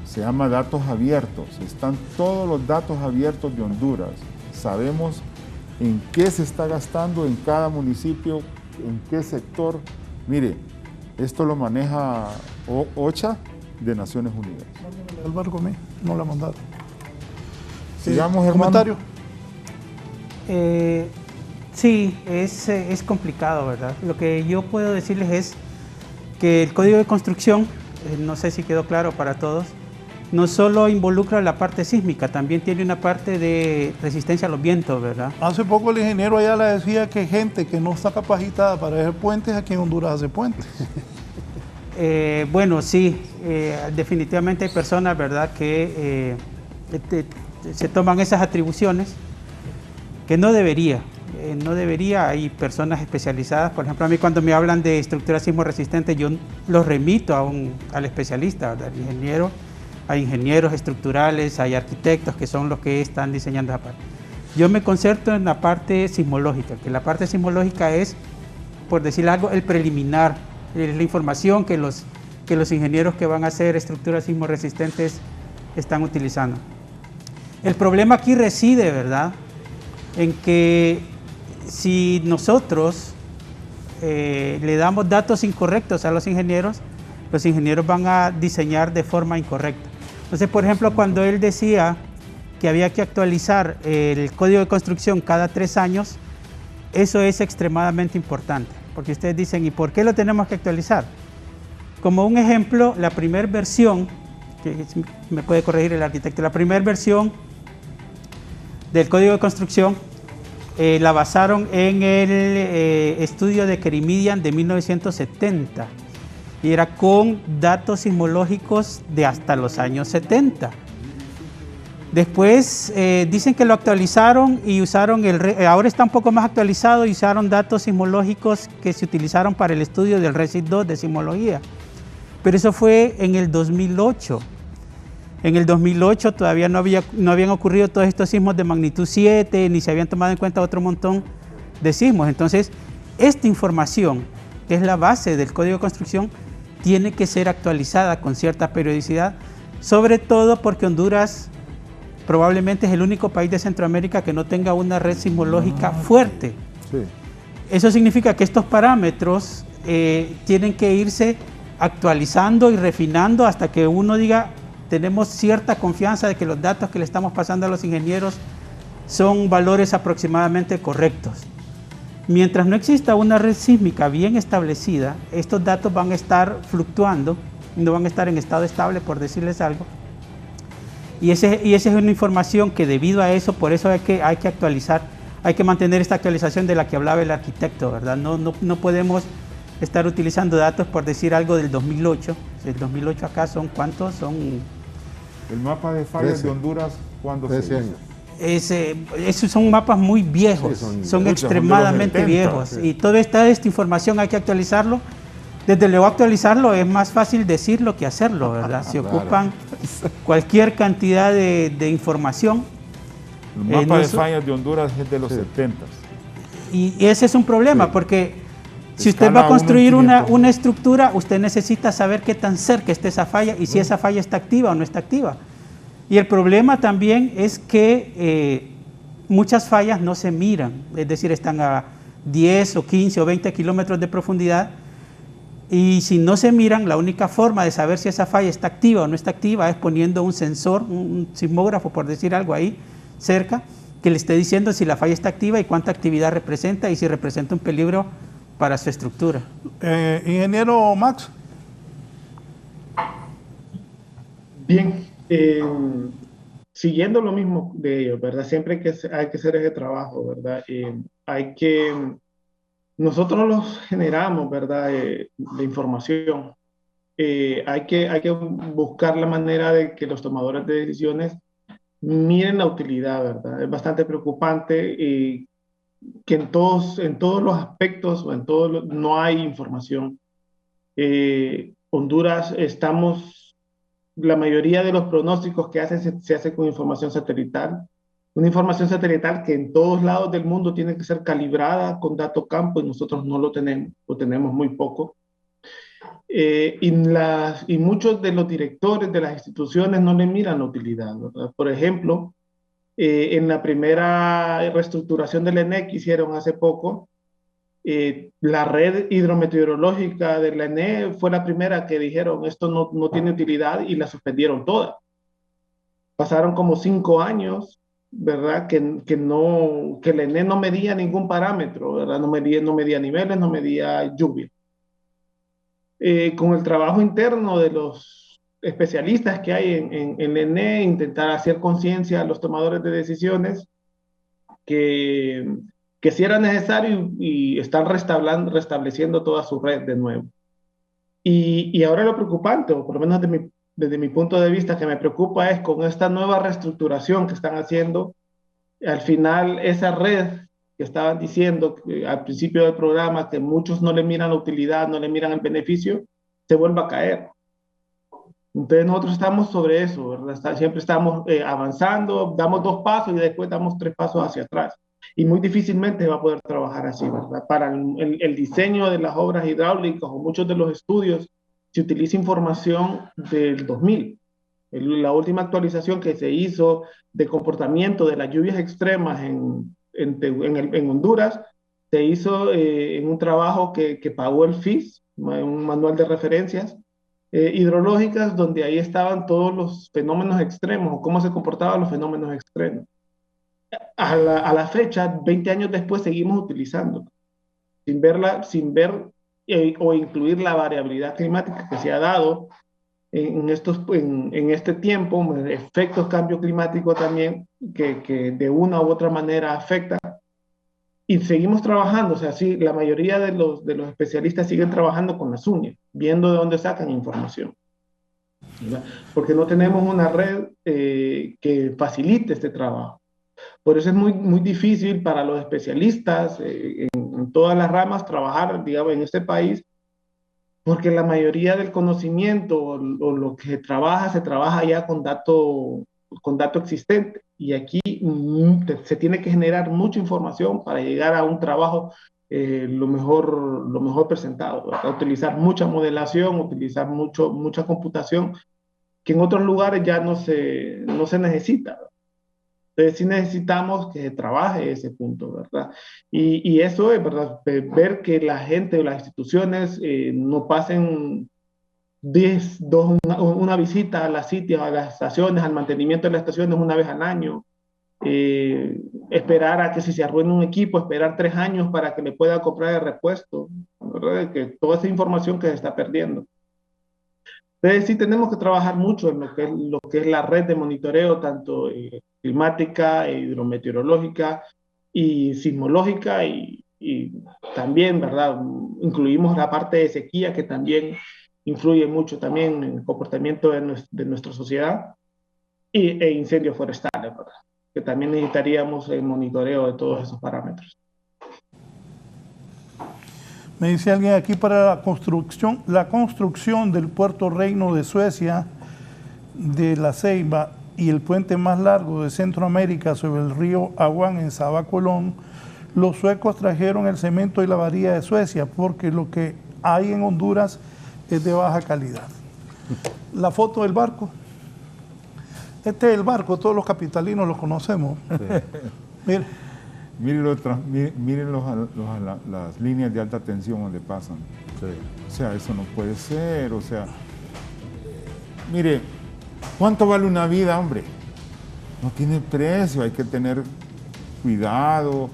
Se llama datos abiertos. Están todos los datos abiertos de Honduras. Sabemos en qué se está gastando en cada municipio, en qué sector. Mire, esto lo maneja OCHA de Naciones Unidas. El barco no la mandaron. Sigamos, hermano. Comentario. Sí, es complicado, ¿verdad? Lo que yo puedo decirles es que el código de construcción, no sé si quedó claro para todos, no solo involucra la parte sísmica, también tiene una parte de resistencia a los vientos, ¿verdad? Hace poco el ingeniero allá le decía que gente que no está capacitada para hacer puentes, aquí en Honduras hace puentes. Bueno, sí, definitivamente hay personas, ¿verdad?, que se toman esas atribuciones que no debería. Hay personas especializadas, por ejemplo, a mí cuando me hablan de estructuras sismo resistentes, yo los remito al especialista, ¿verdad? Al ingeniero. Hay ingenieros estructurales, hay arquitectos que son los que están diseñando esa parte. Yo me concentro en la parte sismológica, que la parte sismológica es, por decir algo, el preliminar, es la información que los ingenieros que van a hacer estructuras sismo resistentes están utilizando. El problema aquí reside, ¿verdad?, en que si nosotros le damos datos incorrectos a los ingenieros van a diseñar de forma incorrecta. Entonces, por ejemplo, cuando él decía que había que actualizar el código de construcción cada 3 años, eso es extremadamente importante, porque ustedes dicen, ¿y por qué lo tenemos que actualizar? Como un ejemplo, la primera versión, que me puede corregir el arquitecto, la primera versión del código de construcción la basaron en el estudio de Kerimidian de 1970 y era con datos sismológicos de hasta los años 70. Después dicen que lo actualizaron y usaron ahora está un poco más actualizado y usaron datos sismológicos que se utilizaron para el estudio del RESIT 2 de sismología. Pero eso fue en el 2008. En el 2008 todavía no habían ocurrido todos estos sismos de magnitud 7, ni se habían tomado en cuenta otro montón de sismos. Entonces, esta información, que es la base del código de construcción, tiene que ser actualizada con cierta periodicidad, sobre todo porque Honduras probablemente es el único país de Centroamérica que no tenga una red sismológica fuerte. Sí. Eso significa que estos parámetros tienen que irse actualizando y refinando hasta que uno diga, tenemos cierta confianza de que los datos que le estamos pasando a los ingenieros son valores aproximadamente correctos. Mientras no exista una red sísmica bien establecida, estos datos van a estar fluctuando, no van a estar en estado estable, por decirles algo. Y esa es una información que debido a eso, por eso hay que actualizar, hay que mantener esta actualización de la que hablaba el arquitecto, ¿verdad? No podemos estar utilizando datos por decir algo del 2008. El 2008 acá son ¿cuántos? Son... El mapa de fallas 13. de Honduras, ¿cuándo 13 se hizo? años. Esos son mapas muy viejos, Sí, son muchos, extremadamente son de los 70, viejos. sí. Y toda esta información hay que actualizarlo. Desde luego actualizarlo es más fácil decirlo que hacerlo, ¿verdad? Se Claro. ocupan cualquier cantidad de información. El mapa no de so- fallas de Honduras es de los 70. Y ese es un problema, Sí. porque si usted Escala va a construir 1 en 500. una estructura, usted necesita saber qué tan cerca está esa falla y si esa falla está activa o no está activa. Y el problema también es que muchas fallas no se miran, es decir, están a 10 o 15 o 20 kilómetros de profundidad, y si no se miran, la única forma de saber si esa falla está activa o no está activa es poniendo un sensor, un sismógrafo, por decir algo ahí cerca, que le esté diciendo si la falla está activa y cuánta actividad representa y si representa un peligro para su estructura. Ingeniero Max. Bien, siguiendo lo mismo de ellos, ¿verdad? Siempre hay que hacer ese trabajo, ¿verdad? Nosotros los generamos, ¿verdad? La información. Hay que buscar la manera de que los tomadores de decisiones miren la utilidad, ¿verdad? Es bastante preocupante que en todos los aspectos o no hay información. Honduras la mayoría de los pronósticos que hacen se hace con información satelital. Una información satelital que en todos lados del mundo tiene que ser calibrada con dato campo y nosotros no lo tenemos, o tenemos muy poco. Y muchos de los directores de las instituciones no le miran la utilidad, ¿verdad? Por ejemplo, en la primera reestructuración del ENE que hicieron hace poco, la red hidrometeorológica de la ENE fue la primera que dijeron esto no tiene utilidad y la suspendieron toda. Pasaron como 5 años ¿verdad? Que el ENE no medía ningún parámetro, ¿verdad? No medía niveles, no medía lluvia. Con el trabajo interno de los especialistas que hay en el ENE, intentar hacer conciencia a los tomadores de decisiones que sí era necesario y están restableciendo toda su red de nuevo. Y ahora lo preocupante, o por lo menos desde mi punto de vista, que me preocupa es con esta nueva reestructuración que están haciendo, al final esa red que estaban diciendo al principio del programa, que muchos no le miran la utilidad, no le miran el beneficio, se vuelve a caer. Entonces nosotros estamos sobre eso, ¿verdad? Siempre estamos avanzando, damos 2 pasos y después damos 3 pasos hacia atrás. Y muy difícilmente va a poder trabajar así, ¿verdad? Para el diseño de las obras hidráulicas o muchos de los estudios se utiliza información del 2000. La última actualización que se hizo de comportamiento de las lluvias extremas en Honduras se hizo en un trabajo que pagó el FIS, un manual de referencias hidrológicas, donde ahí estaban todos los fenómenos extremos o cómo se comportaban los fenómenos extremos. A la fecha, 20 años después, seguimos utilizando, sin ver o incluir la variabilidad climática que se ha dado en este tiempo, efectos cambio climático también, que de una u otra manera afecta. Y seguimos trabajando, o sea, sí, la mayoría de los especialistas siguen trabajando con las uñas, viendo de dónde sacan información, ¿verdad? Porque no tenemos una red que facilite este trabajo. Por eso es muy difícil para los especialistas en todas las ramas trabajar, digamos, en este país, porque la mayoría del conocimiento o lo que se trabaja ya con dato existente. Y aquí se tiene que generar mucha información para llegar a un trabajo lo mejor presentado, ¿verdad? Utilizar mucha modelación, utilizar mucha computación, que en otros lugares ya no se necesita, ¿verdad? Entonces sí necesitamos que se trabaje ese punto, ¿verdad? Y eso es, ¿verdad? Ver que la gente o las instituciones no pasen una visita a las sitios, a las estaciones, al mantenimiento de las estaciones una vez al año, esperar a que si se arruina un equipo, esperar 3 años para que le pueda comprar el repuesto, ¿verdad? Que toda esa información que se está perdiendo. Entonces sí tenemos que trabajar mucho en lo que es la red de monitoreo, tanto climática, hidrometeorológica y sismológica, y también, ¿verdad? Incluimos la parte de sequía, que también influye mucho también en el comportamiento de nuestra sociedad, e incendios forestales, ¿verdad? Que también necesitaríamos el monitoreo de todos esos parámetros. Me dice alguien aquí, para la construcción del puerto Reino de Suecia, de La Ceiba, y el puente más largo de Centroamérica sobre el río Aguán en Saba, Colón, los suecos trajeron el cemento y la varilla de Suecia, porque lo que hay en Honduras es de baja calidad. La foto del barco. Este es el barco, todos los capitalinos lo conocemos. Sí. Miren las líneas de alta tensión donde pasan. Sí. O sea, eso no puede ser. O sea, mire, ¿cuánto vale una vida, hombre? No tiene precio, hay que tener cuidado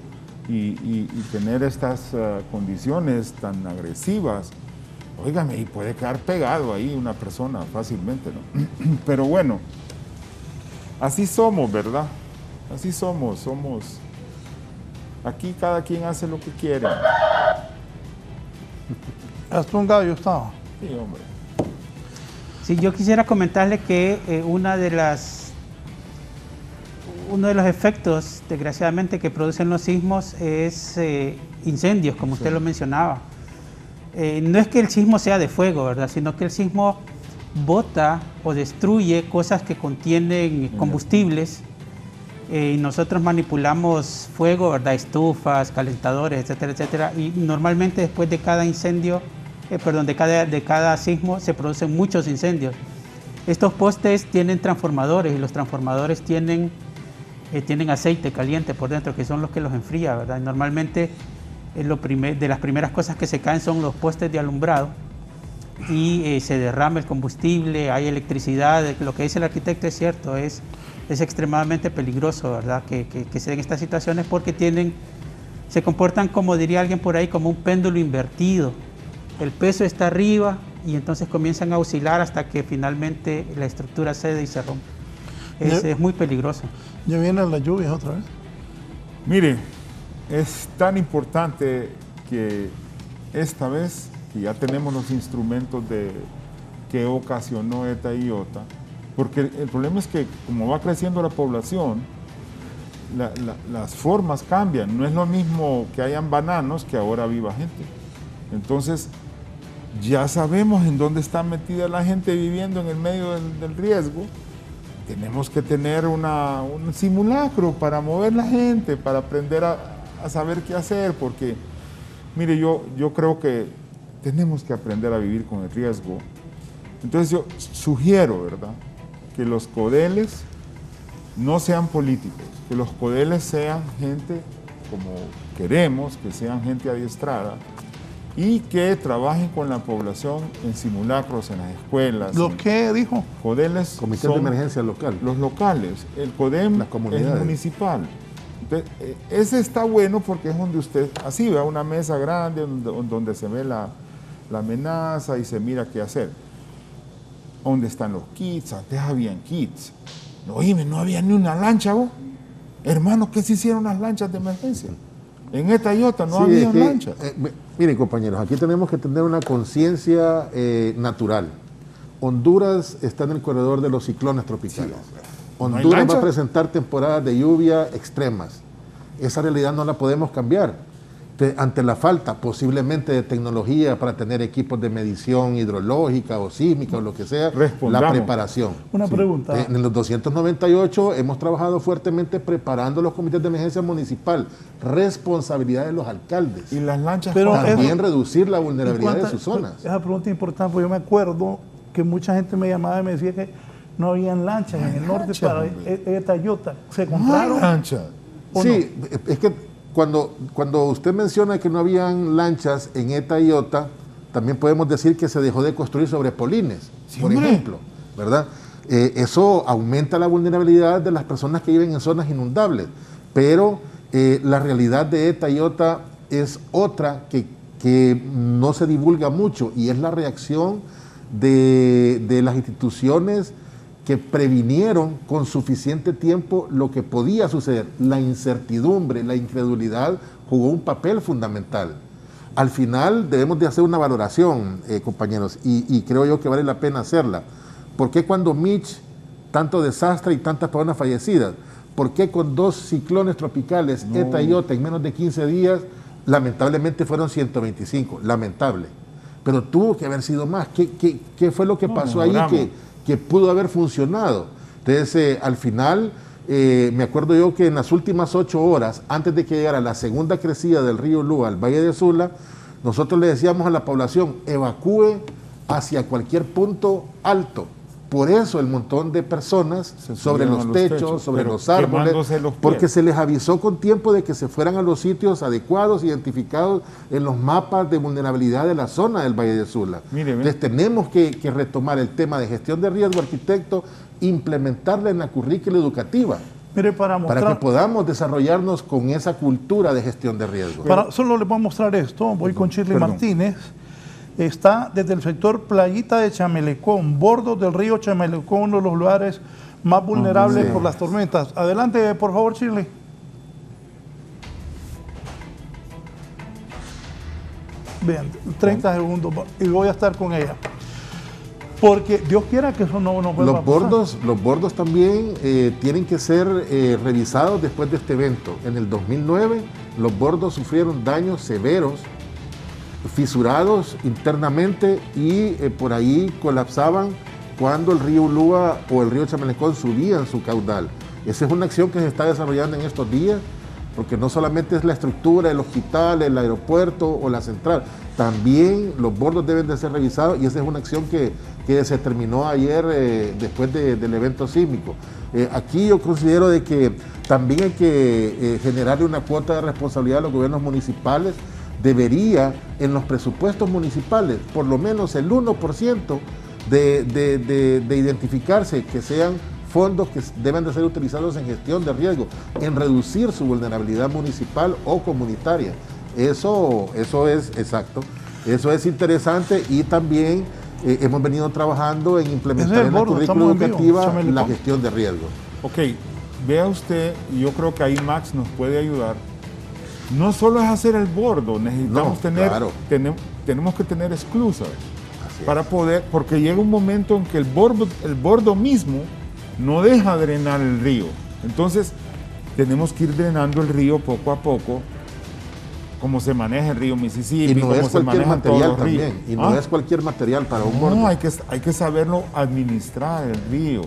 y tener estas condiciones tan agresivas. Óigame, y puede quedar pegado ahí una persona fácilmente, ¿no? Pero bueno, así somos, ¿verdad? Así somos. Aquí cada quien hace lo que quiere. Hasta un gallo estaba. Sí, hombre. Sí, yo quisiera comentarle que uno de los efectos, desgraciadamente, que producen los sismos es incendios, como usted lo mencionaba. No es que el sismo sea de fuego, ¿verdad? Sino que el sismo bota o destruye cosas que contienen combustibles. Y nosotros manipulamos fuego, ¿verdad? Estufas, calentadores, etcétera, etcétera. Y normalmente después de cada incendio, de cada sismo, se producen muchos incendios. Estos postes tienen transformadores, y los transformadores tienen aceite caliente por dentro, que son los que los enfría, ¿verdad? Y normalmente de las primeras cosas que se caen son los postes de alumbrado, y se derrama el combustible, hay electricidad. Lo que dice el arquitecto es cierto, es extremadamente peligroso, ¿verdad? Que se den estas situaciones porque se comportan, como diría alguien por ahí, como un péndulo invertido. El peso está arriba y entonces comienzan a oscilar hasta que finalmente la estructura cede y se rompe. Es muy peligroso. Ya vienen las lluvias otra vez. Mire, es tan importante que esta vez, que ya tenemos los instrumentos que ocasionó ETA y IOTA, porque el problema es que como va creciendo la población, las formas cambian. No es lo mismo que hayan bananos que ahora viva gente. Entonces, ya sabemos en dónde está metida la gente viviendo en el medio del riesgo. Tenemos que tener un simulacro para mover la gente, para aprender a saber qué hacer, porque, mire, yo creo que tenemos que aprender a vivir con el riesgo. Entonces yo sugiero, ¿verdad?, que los codeles no sean políticos, que los codeles sean gente como queremos, que sean gente adiestrada y que trabajen con la población en simulacros en las escuelas. ¿Los qué dijo? Codeles Comités son de emergencia local. los locales, el CODEM es municipal. Entonces, ese está bueno porque es donde usted, así ve una mesa grande donde se ve la amenaza y se mira qué hacer. ¿Dónde están los kits? Antes habían kits. Oíme, no había ni una lancha, vos. Hermano, ¿qué se hicieron las lanchas de emergencia? En ETA y IOTA no había lanchas. Miren, compañeros, aquí tenemos que tener una conciencia natural. Honduras está en el corredor de los ciclones tropicales. Honduras va a presentar temporadas de lluvia extremas. Esa realidad no la podemos cambiar. Ante la falta posiblemente de tecnología para tener equipos de medición hidrológica o sísmica o lo que sea, la preparación. Una pregunta. En los 298 hemos trabajado fuertemente preparando los comités de emergencia municipal, responsabilidad de los alcaldes. Y las lanchas también reducir la vulnerabilidad de sus zonas. Esa pregunta es importante porque yo me acuerdo que mucha gente me llamaba y me decía que no habían lanchas en el norte para ETA y IOTA. ¿Se encontraron? lanchas. Sí, es que cuando usted menciona que no habían lanchas en ETA y IOTA, también podemos decir que se dejó de construir sobre polines, por ejemplo, ¿verdad? Eso aumenta la vulnerabilidad de las personas que viven en zonas inundables, pero la realidad de ETA y IOTA es otra que no se divulga mucho y es la reacción de las instituciones que previnieron con suficiente tiempo lo que podía suceder. La incertidumbre, la incredulidad jugó un papel fundamental. Al final debemos de hacer una valoración, compañeros, y creo yo que vale la pena hacerla. ¿Por qué cuando Mitch, tanto desastre y tantas personas fallecidas? ¿Por qué con 2 ciclones tropicales, ETA y IOTA, en menos de 15 días, lamentablemente fueron 125? Lamentable. Pero tuvo que haber sido más. ¿Qué fue lo que pasó ahí que pudo haber funcionado? Entonces, al final, me acuerdo yo que en las últimas 8 horas, antes de que llegara la segunda crecida del río Lúa al Valle de Sula, nosotros le decíamos a la población, evacúe hacia cualquier punto alto. Por eso el montón de personas sobre los techos, sobre los árboles, porque se les avisó con tiempo de que se fueran a los sitios adecuados, identificados en los mapas de vulnerabilidad de la zona del Valle de Sula. Entonces tenemos que retomar el tema de gestión de riesgo, arquitecto, implementarla en la currícula educativa. Mire, para que podamos desarrollarnos con esa cultura de gestión de riesgo. Solo les voy a mostrar esto, voy con Shirley Martínez. Está desde el sector Playita de Chamelecón, bordos del río Chamelecón, uno de los lugares más vulnerables por las tormentas. Adelante, por favor, Shirley. Vean, 30 segundos y voy a estar con ella. Porque Dios quiera que eso no vuelva a pasar. Los bordos también tienen que ser revisados después de este evento. En el 2009, los bordos sufrieron daños severos, fisurados internamente y por ahí colapsaban cuando el río Ulúa o el río Chamelecón subían su caudal. Esa es una acción que se está desarrollando en estos días, porque no solamente es la estructura, el hospital, el aeropuerto o la central, también los bordos deben de ser revisados y esa es una acción que se terminó ayer después del evento sísmico. Aquí yo considero de que también hay que generarle una cuota de responsabilidad a los gobiernos municipales. Debería en los presupuestos municipales por lo menos el 1% de identificarse que sean fondos que deben de ser utilizados en gestión de riesgo, en reducir su vulnerabilidad municipal o comunitaria. Eso es exacto, eso es interesante y también hemos venido trabajando en implementar en la currícula educativa la gestión de riesgo. Ok, vea usted, y yo creo que ahí Max nos puede ayudar. No solo es hacer el bordo, necesitamos tenemos que tener esclusas para poder, porque llega un momento en que el bordo mismo no deja drenar el río. Entonces, tenemos que ir drenando el río poco a poco, como se maneja el río Mississippi, y no como es se manejan todos los ríos. También, y no es cualquier material para un bordo. No, hay que saberlo administrar el río,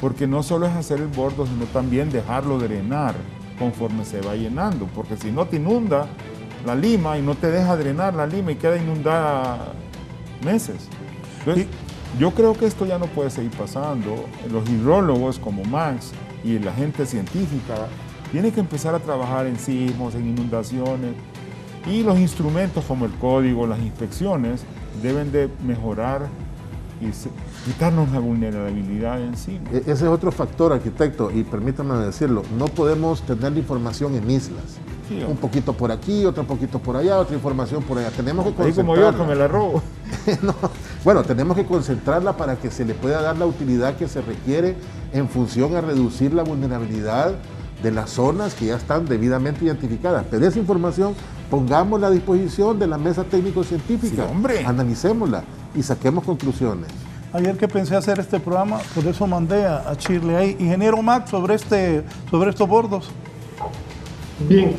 porque no solo es hacer el bordo, sino también dejarlo drenar conforme se va llenando, porque si no te inunda la lima y no te deja drenar la lima y queda inundada meses. Entonces, yo creo que esto ya no puede seguir pasando. Los hidrólogos como Max y la gente científica tienen que empezar a trabajar en sismos, en inundaciones, y los instrumentos como el código, las inspecciones, deben de mejorar y quitarnos la vulnerabilidad encima. Ese es otro factor, arquitecto, y permítame decirlo, no podemos tener la información en islas. Sí, un poquito por aquí, otro poquito por allá, otra información por allá. Tenemos que concentrarla. Ahí como yo que me la robo. No, bueno, tenemos que concentrarla para que se le pueda dar la utilidad que se requiere en función a reducir la vulnerabilidad de las zonas que ya están debidamente identificadas. Pero esa información pongámosla a disposición de la mesa técnico-científica, sí, analicémosla y saquemos conclusiones. Ayer que pensé hacer este programa, por eso mandé a Shirley ahí. Ingeniero Max, sobre estos bordos. Bien,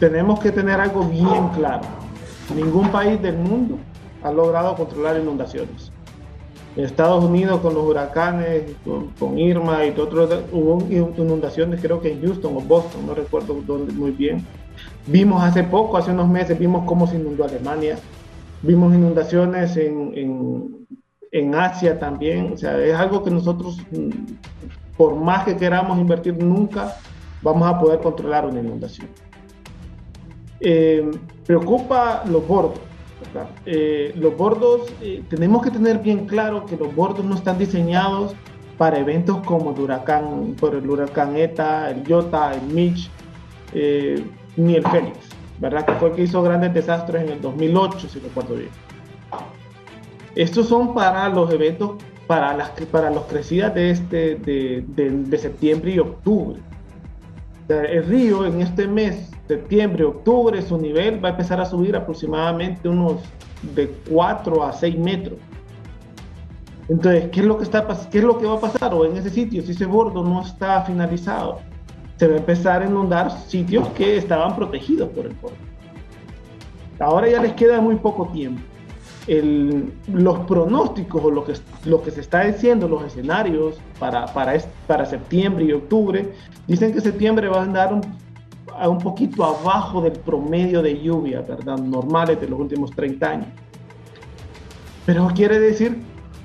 tenemos que tener algo bien claro. Ningún país del mundo ha logrado controlar inundaciones. En Estados Unidos con los huracanes, con Irma y otros, hubo inundaciones, creo que en Houston o Boston, no recuerdo dónde muy bien. Vimos hace unos meses, vimos cómo se inundó Alemania. Vimos inundaciones en Asia también. O sea, es algo que nosotros, por más que queramos invertir, nunca vamos a poder controlar una inundación. Preocupa los bordos, ¿verdad? Los bordos, tenemos que tener bien claro que los bordos no están diseñados para eventos como el huracán Eta, el Iota, el Mitch, ni el Félix, ¿verdad? Que fue el que hizo grandes desastres en el 2008, si recuerdo bien. Estos son para los eventos, para las crecidas de septiembre y octubre. El río en este mes, septiembre, octubre, su nivel va a empezar a subir aproximadamente unos de 4 a 6 metros. Entonces, ¿qué es lo que va a pasar? O en ese sitio, si ese bordo no está finalizado, se va a empezar a inundar sitios que estaban protegidos por el bordo. Ahora ya les queda muy poco tiempo. Los pronósticos o lo que se está diciendo, los escenarios para septiembre y octubre, dicen que septiembre va a andar un poquito abajo del promedio de lluvia, ¿verdad? Normales de los últimos 30 años. Pero quiere decir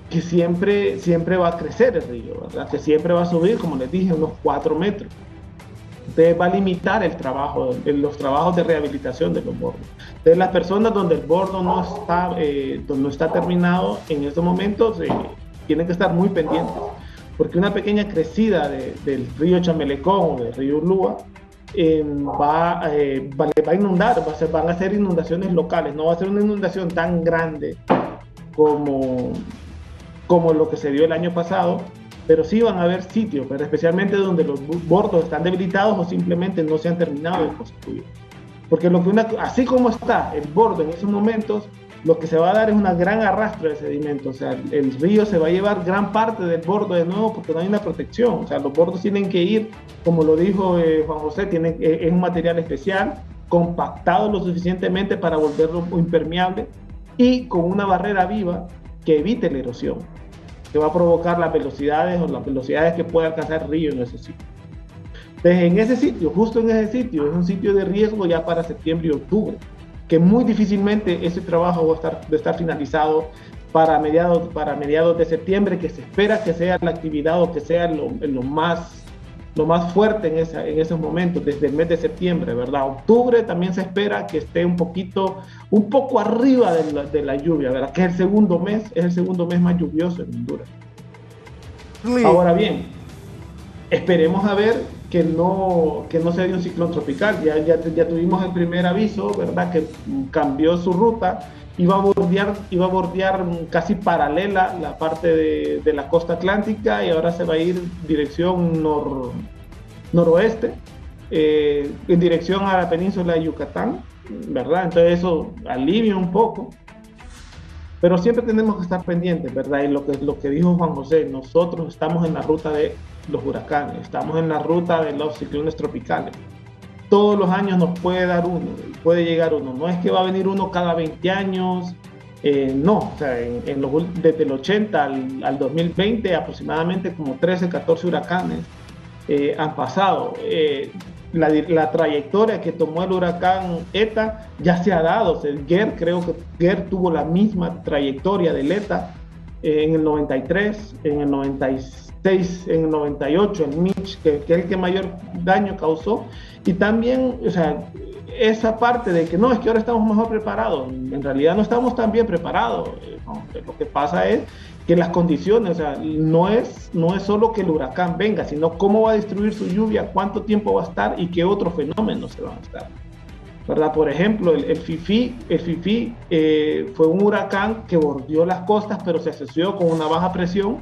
que siempre va a crecer el río, ¿verdad? Que siempre va a subir, como les dije, unos 4 metros. Entonces va a limitar los trabajos de rehabilitación de los bordos. Entonces las personas donde el bordo no está terminado en estos momentos tienen que estar muy pendientes, porque una pequeña crecida del río Chamelecón o del río Ulúa va a inundar, van a ser inundaciones locales, no va a ser una inundación tan grande como lo que se dio el año pasado, pero sí van a haber sitios, pero especialmente donde los bordos están debilitados o simplemente no se han terminado de construir. Porque así como está el bordo en esos momentos, lo que se va a dar es una gran arrastre de sedimento. O sea, el río se va a llevar gran parte del bordo de nuevo porque no hay una protección. O sea, los bordos tienen que ir, como lo dijo Juan José, es un material especial, compactado lo suficientemente para volverlo impermeable y con una barrera viva que evite la erosión, que va a provocar las velocidades que puede alcanzar el río en ese sitio. Entonces, en ese sitio, justo en ese sitio, es un sitio de riesgo ya para septiembre y octubre, que muy difícilmente ese trabajo va a estar finalizado para mediados de septiembre, que se espera que sea la actividad o que sea lo más fuerte en esos momentos, desde el mes de septiembre, ¿verdad? Octubre también se espera que esté un poco arriba de la lluvia, ¿verdad? Que es el segundo mes más lluvioso en Honduras. Ahora bien, esperemos a ver que no se dé un ciclón tropical. Ya tuvimos el primer aviso, ¿verdad? Que cambió su ruta, iba a bordear casi paralela la parte de la costa atlántica, y ahora se va a ir dirección noroeste, en dirección a la península de Yucatán, ¿verdad? Entonces eso alivia un poco. Pero siempre tenemos que estar pendientes, ¿verdad? Y lo que dijo Juan José, nosotros estamos en la ruta de los huracanes, estamos en la ruta de los ciclones tropicales. Todos los años nos puede dar uno, puede llegar uno. No es que va a venir uno cada 20 años, no. O sea, desde el 80 al 2020 aproximadamente como 13, 14 huracanes han pasado. La trayectoria que tomó el huracán ETA ya se ha dado. O sea, creo que GER tuvo la misma trayectoria del ETA en el 93, en el 96, en el 98, el Mitch, que es el que mayor daño causó. Y también, o sea, esa parte de que no, es que ahora estamos mejor preparados. En realidad no estamos tan bien preparados. No, lo que pasa es que las condiciones, o sea, no es solo que el huracán venga, sino cómo va a destruir su lluvia, cuánto tiempo va a estar y qué otros fenómenos se van a estar, ¿verdad? Por ejemplo, el Fifi fue un huracán que bordeó las costas, pero se asoció con una baja presión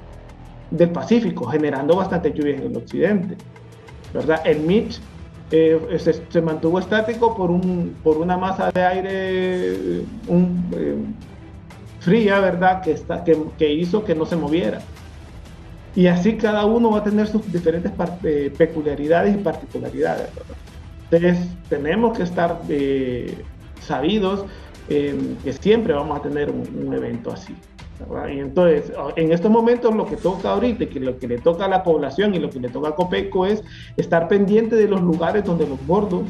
del Pacífico, generando bastante lluvia en el occidente, ¿verdad? El Mitch se mantuvo estático por una masa de aire fría, ¿verdad? Que hizo que no se moviera. Y así cada uno va a tener sus diferentes peculiaridades y particularidades, ¿verdad? Entonces tenemos que estar sabidos que siempre vamos a tener un evento así, ¿verdad? Y entonces en estos momentos lo que toca ahorita, que lo que le toca a la población y lo que le toca a Copeco es estar pendiente de los lugares donde los bordos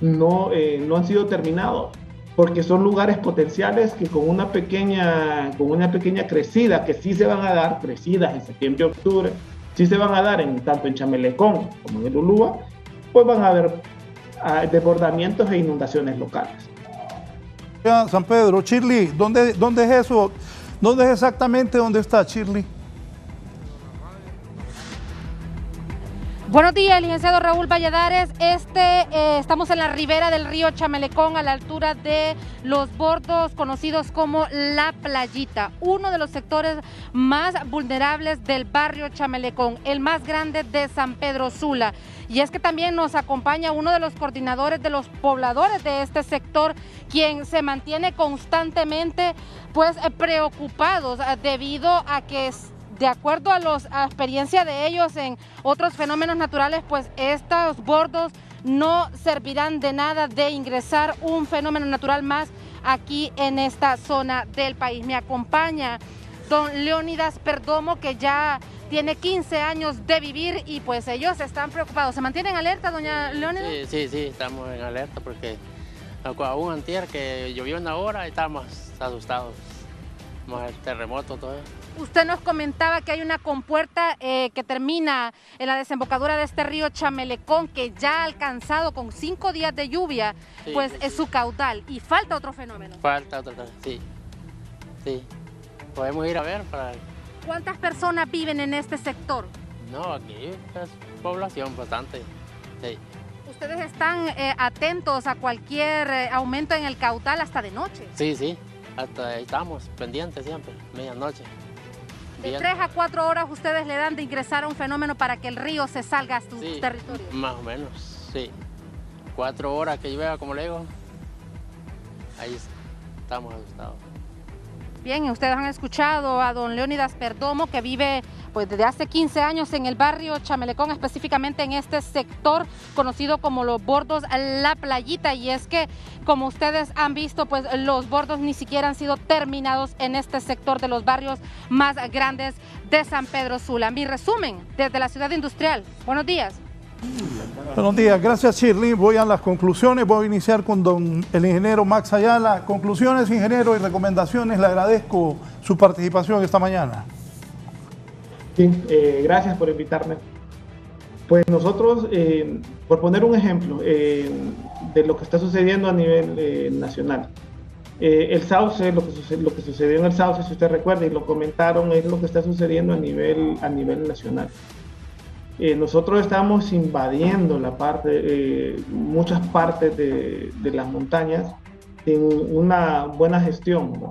no han sido terminados, porque son lugares potenciales que con una pequeña crecida, que sí se van a dar, crecidas en septiembre y octubre, sí se van a dar tanto en Chamelecón como en el Ulúa, pues van a haber desbordamientos e inundaciones locales. San Pedro, Shirley, ¿dónde es eso? ¿Dónde es exactamente dónde está, Shirley? Buenos días, licenciado Raúl Valladares. Estamos en la ribera del río Chamelecón, a la altura de Los Bordos, conocidos como La Playita, uno de los sectores más vulnerables del barrio Chamelecón, el más grande de San Pedro Sula. Y es que también nos acompaña uno de los coordinadores de los pobladores de este sector, quien se mantiene constantemente pues preocupados debido a que, de acuerdo a la experiencia de ellos en otros fenómenos naturales, pues estos bordos no servirán de nada de ingresar un fenómeno natural más aquí en esta zona del país. Me acompaña don Leónidas Perdomo, que ya tiene 15 años de vivir, y pues ellos están preocupados. ¿Se mantienen alerta, doña Leónidas? Sí, estamos en alerta porque aún antier que llovió una hora y estábamos asustados. Más el terremoto, todo eso. Usted nos comentaba que hay una compuerta que termina en la desembocadura de este río Chamelecón, que ya ha alcanzado con 5 días de lluvia, sí, pues es su caudal, y falta otro fenómeno. Falta otro, sí. Podemos ir a ver para... ¿Cuántas personas viven en este sector? No, aquí es población bastante, sí. ¿Ustedes están atentos a cualquier aumento en el caudal hasta de noche? Sí, hasta ahí estamos pendientes siempre, medianoche. De 3 a 4 horas ustedes le dan de ingresar a un fenómeno para que el río se salga a su territorio. Más o menos, sí. 4 horas que llueva, como le digo, ahí estamos asustados. Bien, ustedes han escuchado a don Leónidas Perdomo, que vive pues desde hace 15 años en el barrio Chamelecón, específicamente en este sector conocido como Los Bordos, La Playita. Y es que, como ustedes han visto, pues los bordos ni siquiera han sido terminados en este sector de los barrios más grandes de San Pedro Sula. Mi resumen desde la ciudad industrial. Buenos días. Buenos días, gracias Shirley. Voy a las conclusiones, voy a iniciar con el ingeniero Max Ayala. Conclusiones, ingeniero, y recomendaciones. Le agradezco su participación esta mañana. Sí, gracias por invitarme. Pues nosotros, por poner un ejemplo de lo que está sucediendo a nivel nacional, El sauce, lo que sucedió en el sauce, si usted recuerda y lo comentaron, es lo que está sucediendo a nivel nacional. Nosotros estamos invadiendo muchas partes de las montañas sin una buena gestión, ¿no?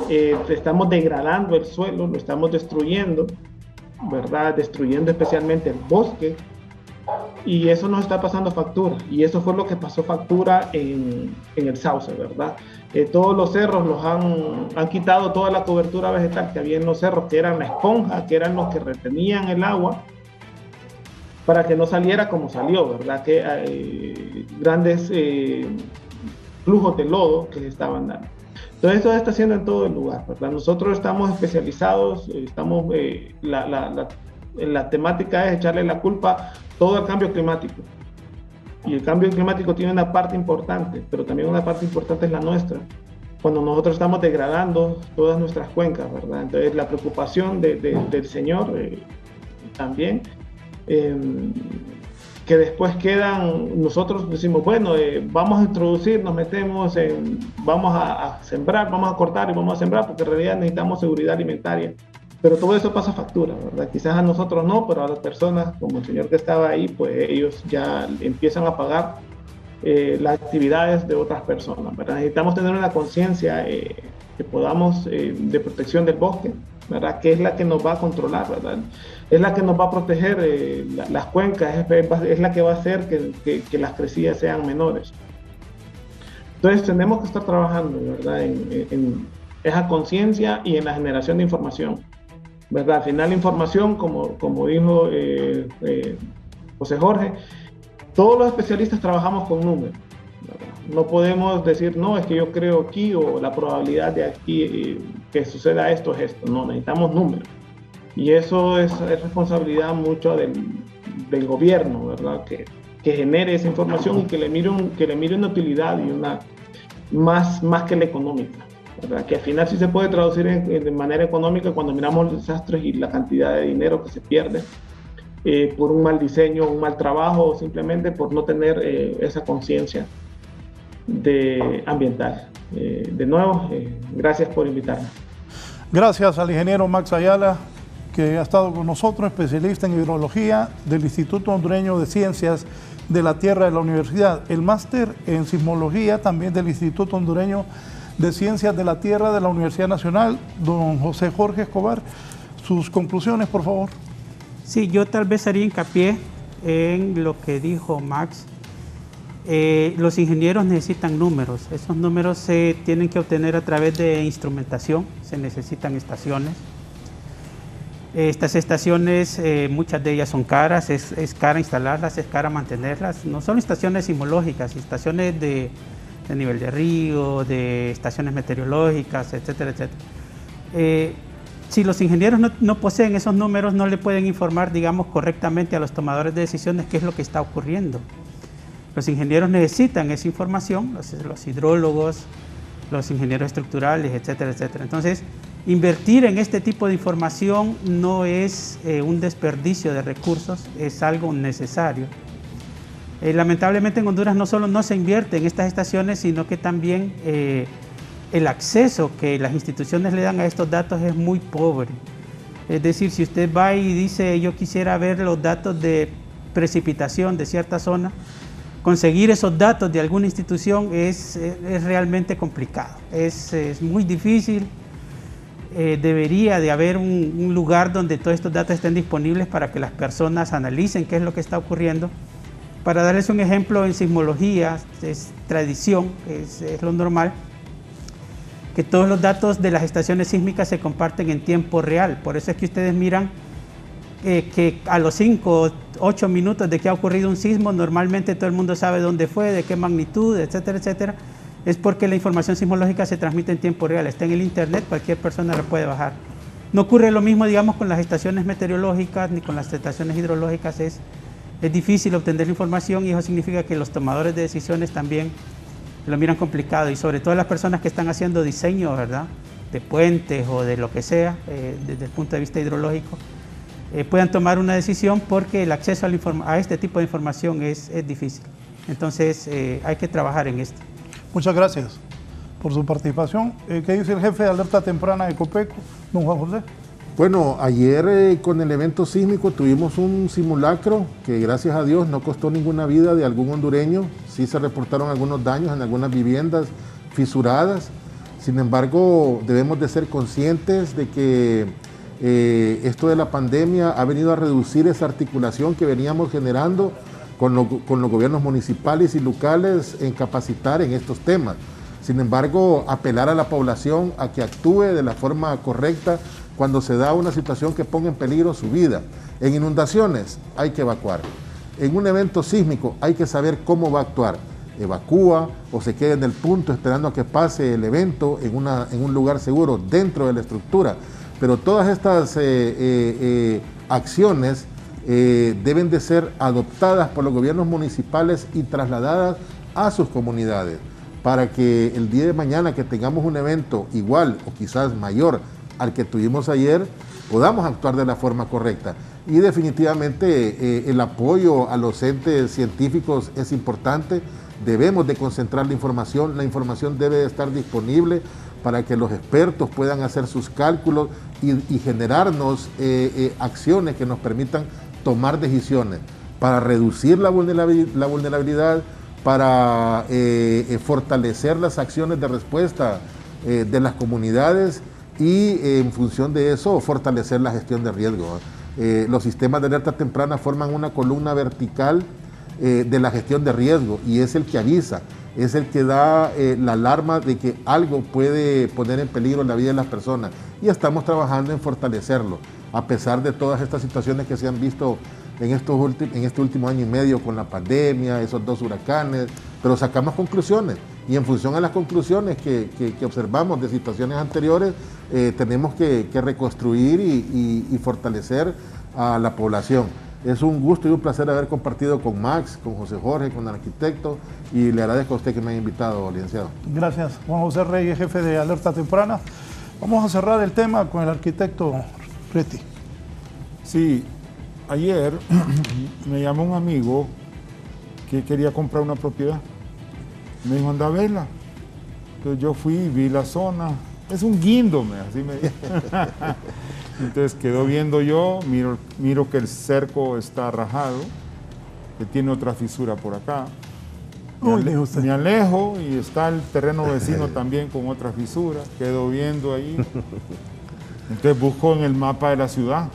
Estamos degradando el suelo, lo estamos destruyendo, ¿verdad? Destruyendo especialmente el bosque, y eso nos está pasando factura, y eso fue lo que pasó factura en el sauce, ¿verdad? Todos los cerros han quitado toda la cobertura vegetal que había en los cerros, que eran la esponja, que eran los que retenían el agua, para que no saliera como salió, ¿verdad? Que grandes flujos de lodo que se estaban dando. Entonces eso se está haciendo en todo el lugar, ¿verdad? Nosotros estamos especializados, la temática es echarle la culpa todo al cambio climático. Y el cambio climático tiene una parte importante, pero también una parte importante es la nuestra. Cuando nosotros estamos degradando todas nuestras cuencas, ¿verdad? Entonces la preocupación del Señor también, que después nosotros decimos, bueno, vamos a introducir, nos metemos vamos a sembrar, vamos a cortar y vamos a sembrar, porque en realidad necesitamos seguridad alimentaria. Pero todo eso pasa factura, ¿verdad? Quizás a nosotros no, pero a las personas, como el señor que estaba ahí, pues ellos ya empiezan a pagar las actividades de otras personas, ¿verdad? Necesitamos tener una conciencia que podamos de protección del bosque, ¿verdad? Que es la que nos va a controlar, ¿verdad? Es la que nos va a proteger las cuencas, es la que va a hacer que las crecidas sean menores. Entonces tenemos que estar trabajando, ¿verdad? En esa conciencia y en la generación de información, ¿verdad? Al final la información, como dijo José Jorge, todos los especialistas trabajamos con números, ¿verdad? No podemos decir, no, es que yo creo aquí o la probabilidad de aquí que suceda esto es esto. No, necesitamos números. Y eso es responsabilidad mucho del gobierno, ¿verdad? Que genere esa información y que le mire una utilidad y una más que la económica, ¿verdad? Que al final sí se puede traducir de manera económica cuando miramos los desastres y la cantidad de dinero que se pierde por un mal diseño, un mal trabajo, o simplemente por no tener esa conciencia ambiental. De nuevo, gracias por invitarme. Gracias al ingeniero Max Ayala, que ha estado con nosotros, especialista en hidrología del Instituto Hondureño de Ciencias de la Tierra de la Universidad, el máster en sismología también del Instituto Hondureño de Ciencias de la Tierra de la Universidad Nacional, don José Jorge Escobar. Sus conclusiones, por favor. Sí, yo tal vez haría hincapié en lo que dijo Max. Los ingenieros necesitan números. Esos números se tienen que obtener a través de instrumentación, se necesitan estaciones. Estas estaciones, muchas de ellas son caras, es cara instalarlas, es cara mantenerlas. No solo estaciones sismológicas, estaciones de nivel de río, de estaciones meteorológicas, etcétera, etcétera. Si los ingenieros no poseen esos números, no le pueden informar, digamos, correctamente a los tomadores de decisiones qué es lo que está ocurriendo. Los ingenieros necesitan esa información, los hidrólogos, los ingenieros estructurales, etcétera, etcétera. Entonces, invertir en este tipo de información no es un desperdicio de recursos, es algo necesario. Lamentablemente en Honduras no solo no se invierte en estas estaciones, sino que también el acceso que las instituciones le dan a estos datos es muy pobre. Es decir, si usted va y dice yo quisiera ver los datos de precipitación de cierta zona, conseguir esos datos de alguna institución es realmente complicado, es muy difícil. Debería de haber un lugar donde todos estos datos estén disponibles para que las personas analicen qué es lo que está ocurriendo. Para darles un ejemplo, en sismología es tradición, es lo normal, que todos los datos de las estaciones sísmicas se comparten en tiempo real. Por eso es que ustedes miran que a los 5 o 8 minutos de que ha ocurrido un sismo, normalmente todo el mundo sabe dónde fue, de qué magnitud, etcétera, etcétera. Es porque la información sismológica se transmite en tiempo real, está en el internet, cualquier persona la puede bajar. No ocurre lo mismo, digamos, con las estaciones meteorológicas ni con las estaciones hidrológicas. Es difícil obtener la información y eso significa que los tomadores de decisiones también lo miran complicado, y sobre todo las personas que están haciendo diseño, ¿verdad?, de puentes o de lo que sea, desde el punto de vista hidrológico, puedan tomar una decisión, porque el acceso a este tipo de información es difícil. Entonces hay que trabajar en esto. Muchas gracias. por su participación. ¿Qué dice el jefe de alerta temprana de Copeco, don Juan José? Bueno, ayer con el evento sísmico tuvimos un simulacro que gracias a Dios no costó ninguna vida de algún hondureño. Sí se reportaron algunos daños en algunas viviendas fisuradas. Sin embargo, debemos de ser conscientes de que esto de la pandemia ha venido a reducir esa articulación que veníamos generando con los gobiernos municipales y locales en capacitar en estos temas. Sin embargo, apelar a la población a que actúe de la forma correcta cuando se da una situación que ponga en peligro su vida. En inundaciones hay que evacuar. En un evento sísmico hay que saber cómo va a actuar. Evacúa o se queda en el punto esperando a que pase el evento en un lugar seguro dentro de la estructura. Pero todas estas acciones deben de ser adoptadas por los gobiernos municipales y trasladadas a sus comunidades para que el día de mañana que tengamos un evento igual o quizás mayor al que tuvimos ayer, podamos actuar de la forma correcta. Y definitivamente el apoyo a los entes científicos es importante. Debemos de concentrar la información debe de estar disponible para que los expertos puedan hacer sus cálculos y generarnos acciones que nos permitan tomar decisiones para reducir la vulnerabilidad, para fortalecer las acciones de respuesta de las comunidades y en función de eso fortalecer la gestión de riesgo. Los sistemas de alerta temprana forman una columna vertical de la gestión de riesgo y es el que avisa, es el que da la alarma de que algo puede poner en peligro la vida de las personas y estamos trabajando en fortalecerlo, a pesar de todas estas situaciones que se han visto en este último año y medio con la pandemia, esos 2 huracanes, pero sacamos conclusiones y en función a las conclusiones que observamos de situaciones anteriores, tenemos que reconstruir y fortalecer a la población. Es un gusto y un placer haber compartido con Max, con José Jorge, con el arquitecto y le agradezco a usted que me haya invitado, licenciado. Gracias, Juan José Reyes, jefe de Alerta Temprana. Vamos a cerrar el tema con el arquitecto Rieti. Sí, ayer me llamó un amigo que quería comprar una propiedad. Me dijo, anda a verla. Entonces yo fui, vi la zona. Es un guindo, así me dijo. Entonces quedó viendo yo, miro que el cerco está rajado, que tiene otra fisura por acá. Me alejo y está el terreno vecino también con otra fisura. Quedo viendo ahí. Entonces busco en el mapa de la ciudad.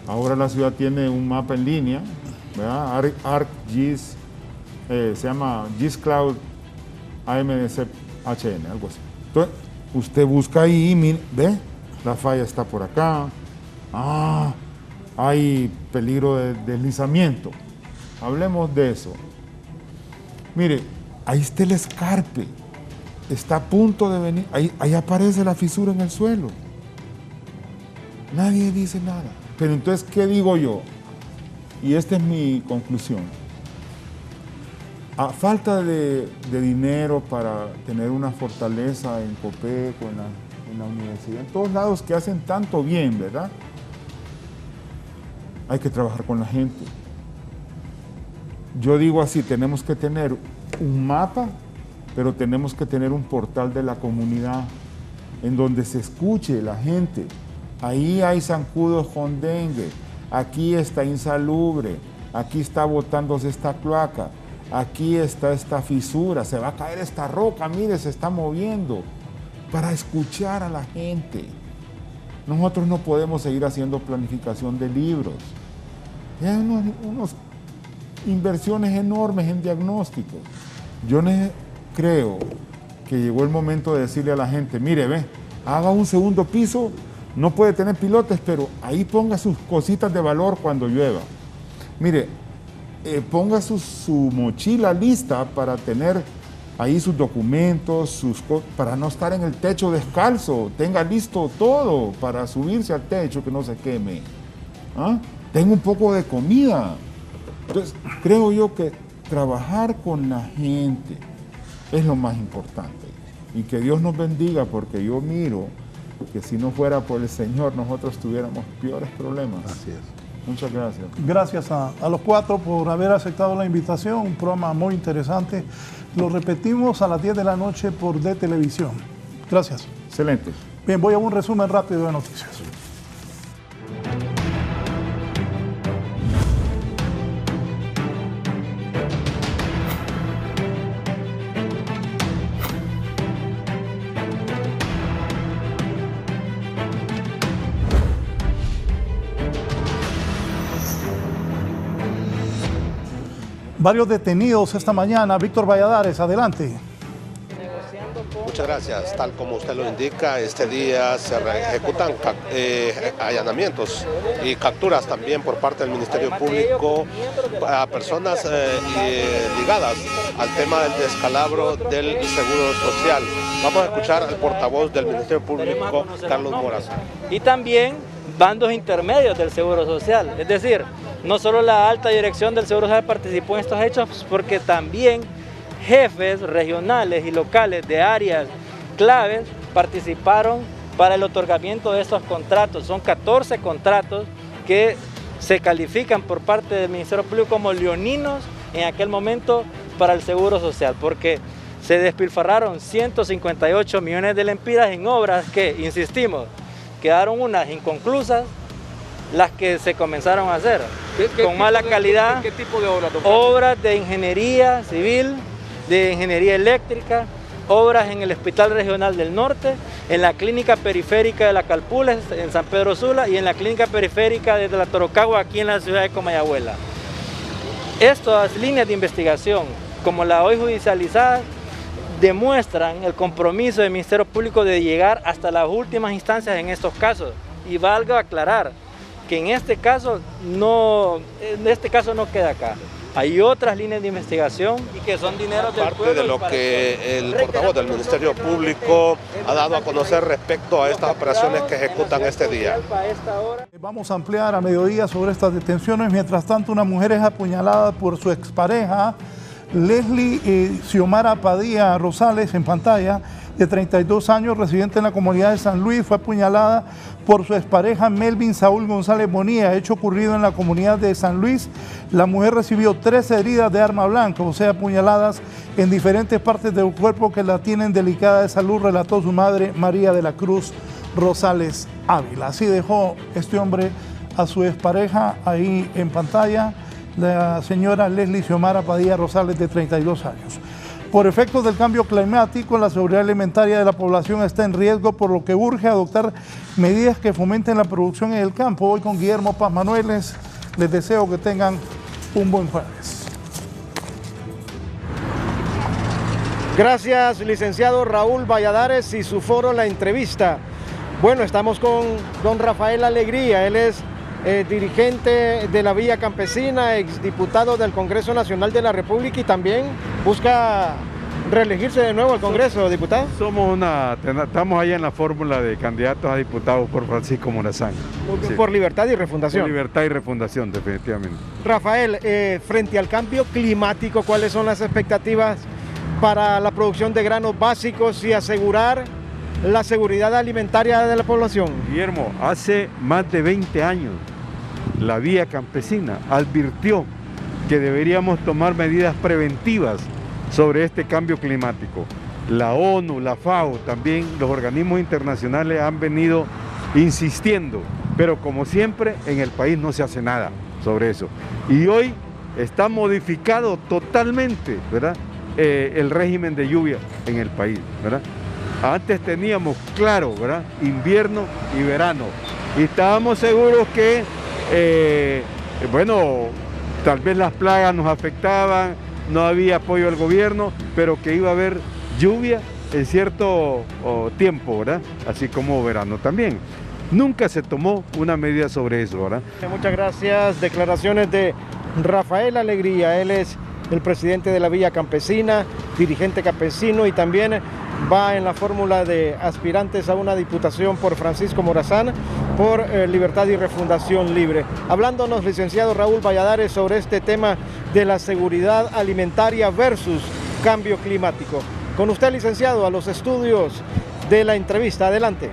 Ahora la ciudad tiene un mapa en línea, ¿verdad? ArcGIS, se llama GIS-Cloud AMDC-HN, algo así. Entonces, usted busca ahí, mire, ve, la falla está por acá. Hay peligro de deslizamiento. Hablemos de eso. Mire, ahí está el escarpe. Está a punto de venir. Ahí aparece la fisura en el suelo. Nadie dice nada. Pero entonces, ¿qué digo yo? Y esta es mi conclusión. A falta de dinero para tener una fortaleza en Copeco, en la universidad, en todos lados que hacen tanto bien, ¿verdad? Hay que trabajar con la gente. Yo digo así, tenemos que tener un mapa, pero tenemos que tener un portal de la comunidad en donde se escuche la gente. Ahí hay zancudos con dengue, aquí está insalubre, aquí está botándose esta cloaca, aquí está esta fisura, se va a caer esta roca, mire, se está moviendo, para escuchar a la gente. Nosotros no podemos seguir haciendo planificación de libros. Hay unas inversiones enormes en diagnósticos. Yo creo que llegó el momento de decirle a la gente, mire, ve, haga un segundo piso, no puede tener pilotes, pero ahí ponga sus cositas de valor cuando llueva. Mire, ponga su mochila lista para tener ahí sus documentos, para no estar en el techo descalzo, tenga listo todo para subirse al techo que no se queme. Tenga un poco de comida. Entonces, creo yo que trabajar con la gente es lo más importante. Y que Dios nos bendiga, porque yo miro que si no fuera por el Señor, nosotros tuviéramos peores problemas. Así es. Muchas gracias. Gracias a los cuatro por haber aceptado la invitación, un programa muy interesante. Lo repetimos a las 10 de la noche por D Televisión. Gracias. Excelente. Bien, voy a un resumen rápido de noticias. Varios detenidos esta mañana. Víctor Valladares, adelante. Muchas gracias. Tal como usted lo indica, este día se ejecutan allanamientos y capturas también por parte del Ministerio Público a personas ligadas al tema del descalabro del Seguro Social. Vamos a escuchar al portavoz del Ministerio Público, Carlos Morazán. Y también bandos intermedios del Seguro Social, es decir, no solo la alta dirección del Seguro Social participó en estos hechos, porque también jefes regionales y locales de áreas claves participaron para el otorgamiento de estos contratos. Son 14 contratos que se califican por parte del Ministerio Público como leoninos en aquel momento para el Seguro Social, porque se despilfarraron 158 millones de lempiras en obras que, insistimos, quedaron unas inconclusas, las que se comenzaron a hacer, con mala calidad. ¿Qué tipo de obras? Obras de ingeniería civil, de ingeniería eléctrica, obras en el Hospital Regional del Norte, en la clínica periférica de la Calpules, en San Pedro Sula, y en la clínica periférica de la Torocagua, aquí en la ciudad de Comayagüela. Estas líneas de investigación, como la hoy judicializada, demuestran el compromiso del Ministerio Público de llegar hasta las últimas instancias en estos casos. Y valga aclarar que en este caso no queda acá. Hay otras líneas de investigación y que son dineros del pueblo. Parte de lo que el portavoz del Ministerio Público ha dado a conocer respecto a estas operaciones que ejecutan este día. Vamos a ampliar a mediodía sobre estas detenciones. Mientras tanto, una mujer es apuñalada por su expareja, Leslie Xiomara Padilla Rosales, en pantalla, de 32 años, residente en la comunidad de San Luis, fue apuñalada por su expareja Melvin Saúl González Bonilla, hecho ocurrido en la comunidad de San Luis. La mujer recibió 13 heridas de arma blanca, o sea, apuñaladas en diferentes partes del cuerpo que la tienen delicada de salud, relató su madre María de la Cruz Rosales Ávila. Así dejó este hombre a su expareja ahí en pantalla, la señora Leslie Xiomara Padilla Rosales, de 32 años. Por efectos del cambio climático, la seguridad alimentaria de la población está en riesgo, por lo que urge adoptar medidas que fomenten la producción en el campo. Hoy con Guillermo Paz Manueles, les deseo que tengan un buen jueves. Gracias, licenciado Raúl Valladares, y su foro La Entrevista. Bueno, estamos con don Rafael Alegría, él es dirigente de la Villa Campesina, exdiputado del Congreso Nacional de la República, y también busca reelegirse de nuevo al Congreso, diputado. Estamos ahí en la fórmula de candidatos a diputados por Francisco Morazán. Por Libertad y Refundación. Por Libertad y Refundación, definitivamente. Rafael, frente al cambio climático, ¿cuáles son las expectativas para la producción de granos básicos y asegurar la seguridad alimentaria de la población? Guillermo, hace más de 20 años la Vía Campesina advirtió que deberíamos tomar medidas preventivas sobre este cambio climático. La ONU, la FAO, también los organismos internacionales han venido insistiendo, pero como siempre en el país no se hace nada sobre eso. Y hoy está modificado totalmente, ¿verdad?, el régimen de lluvia en el país, ¿verdad? Antes teníamos claro, ¿verdad?, invierno y verano, y estábamos seguros que, tal vez las plagas nos afectaban, no había apoyo del gobierno, pero que iba a haber lluvia en cierto tiempo, ¿verdad?, así como verano también. Nunca se tomó una medida sobre eso, ¿verdad? Muchas gracias. Declaraciones de Rafael Alegría, él es el presidente de la Villa Campesina, dirigente campesino, y también va en la fórmula de aspirantes a una diputación por Francisco Morazán, por Libertad y Refundación Libre. Hablándonos, licenciado Raúl Valladares, sobre este tema de la seguridad alimentaria versus cambio climático. Con usted, licenciado, a los estudios de La Entrevista. Adelante.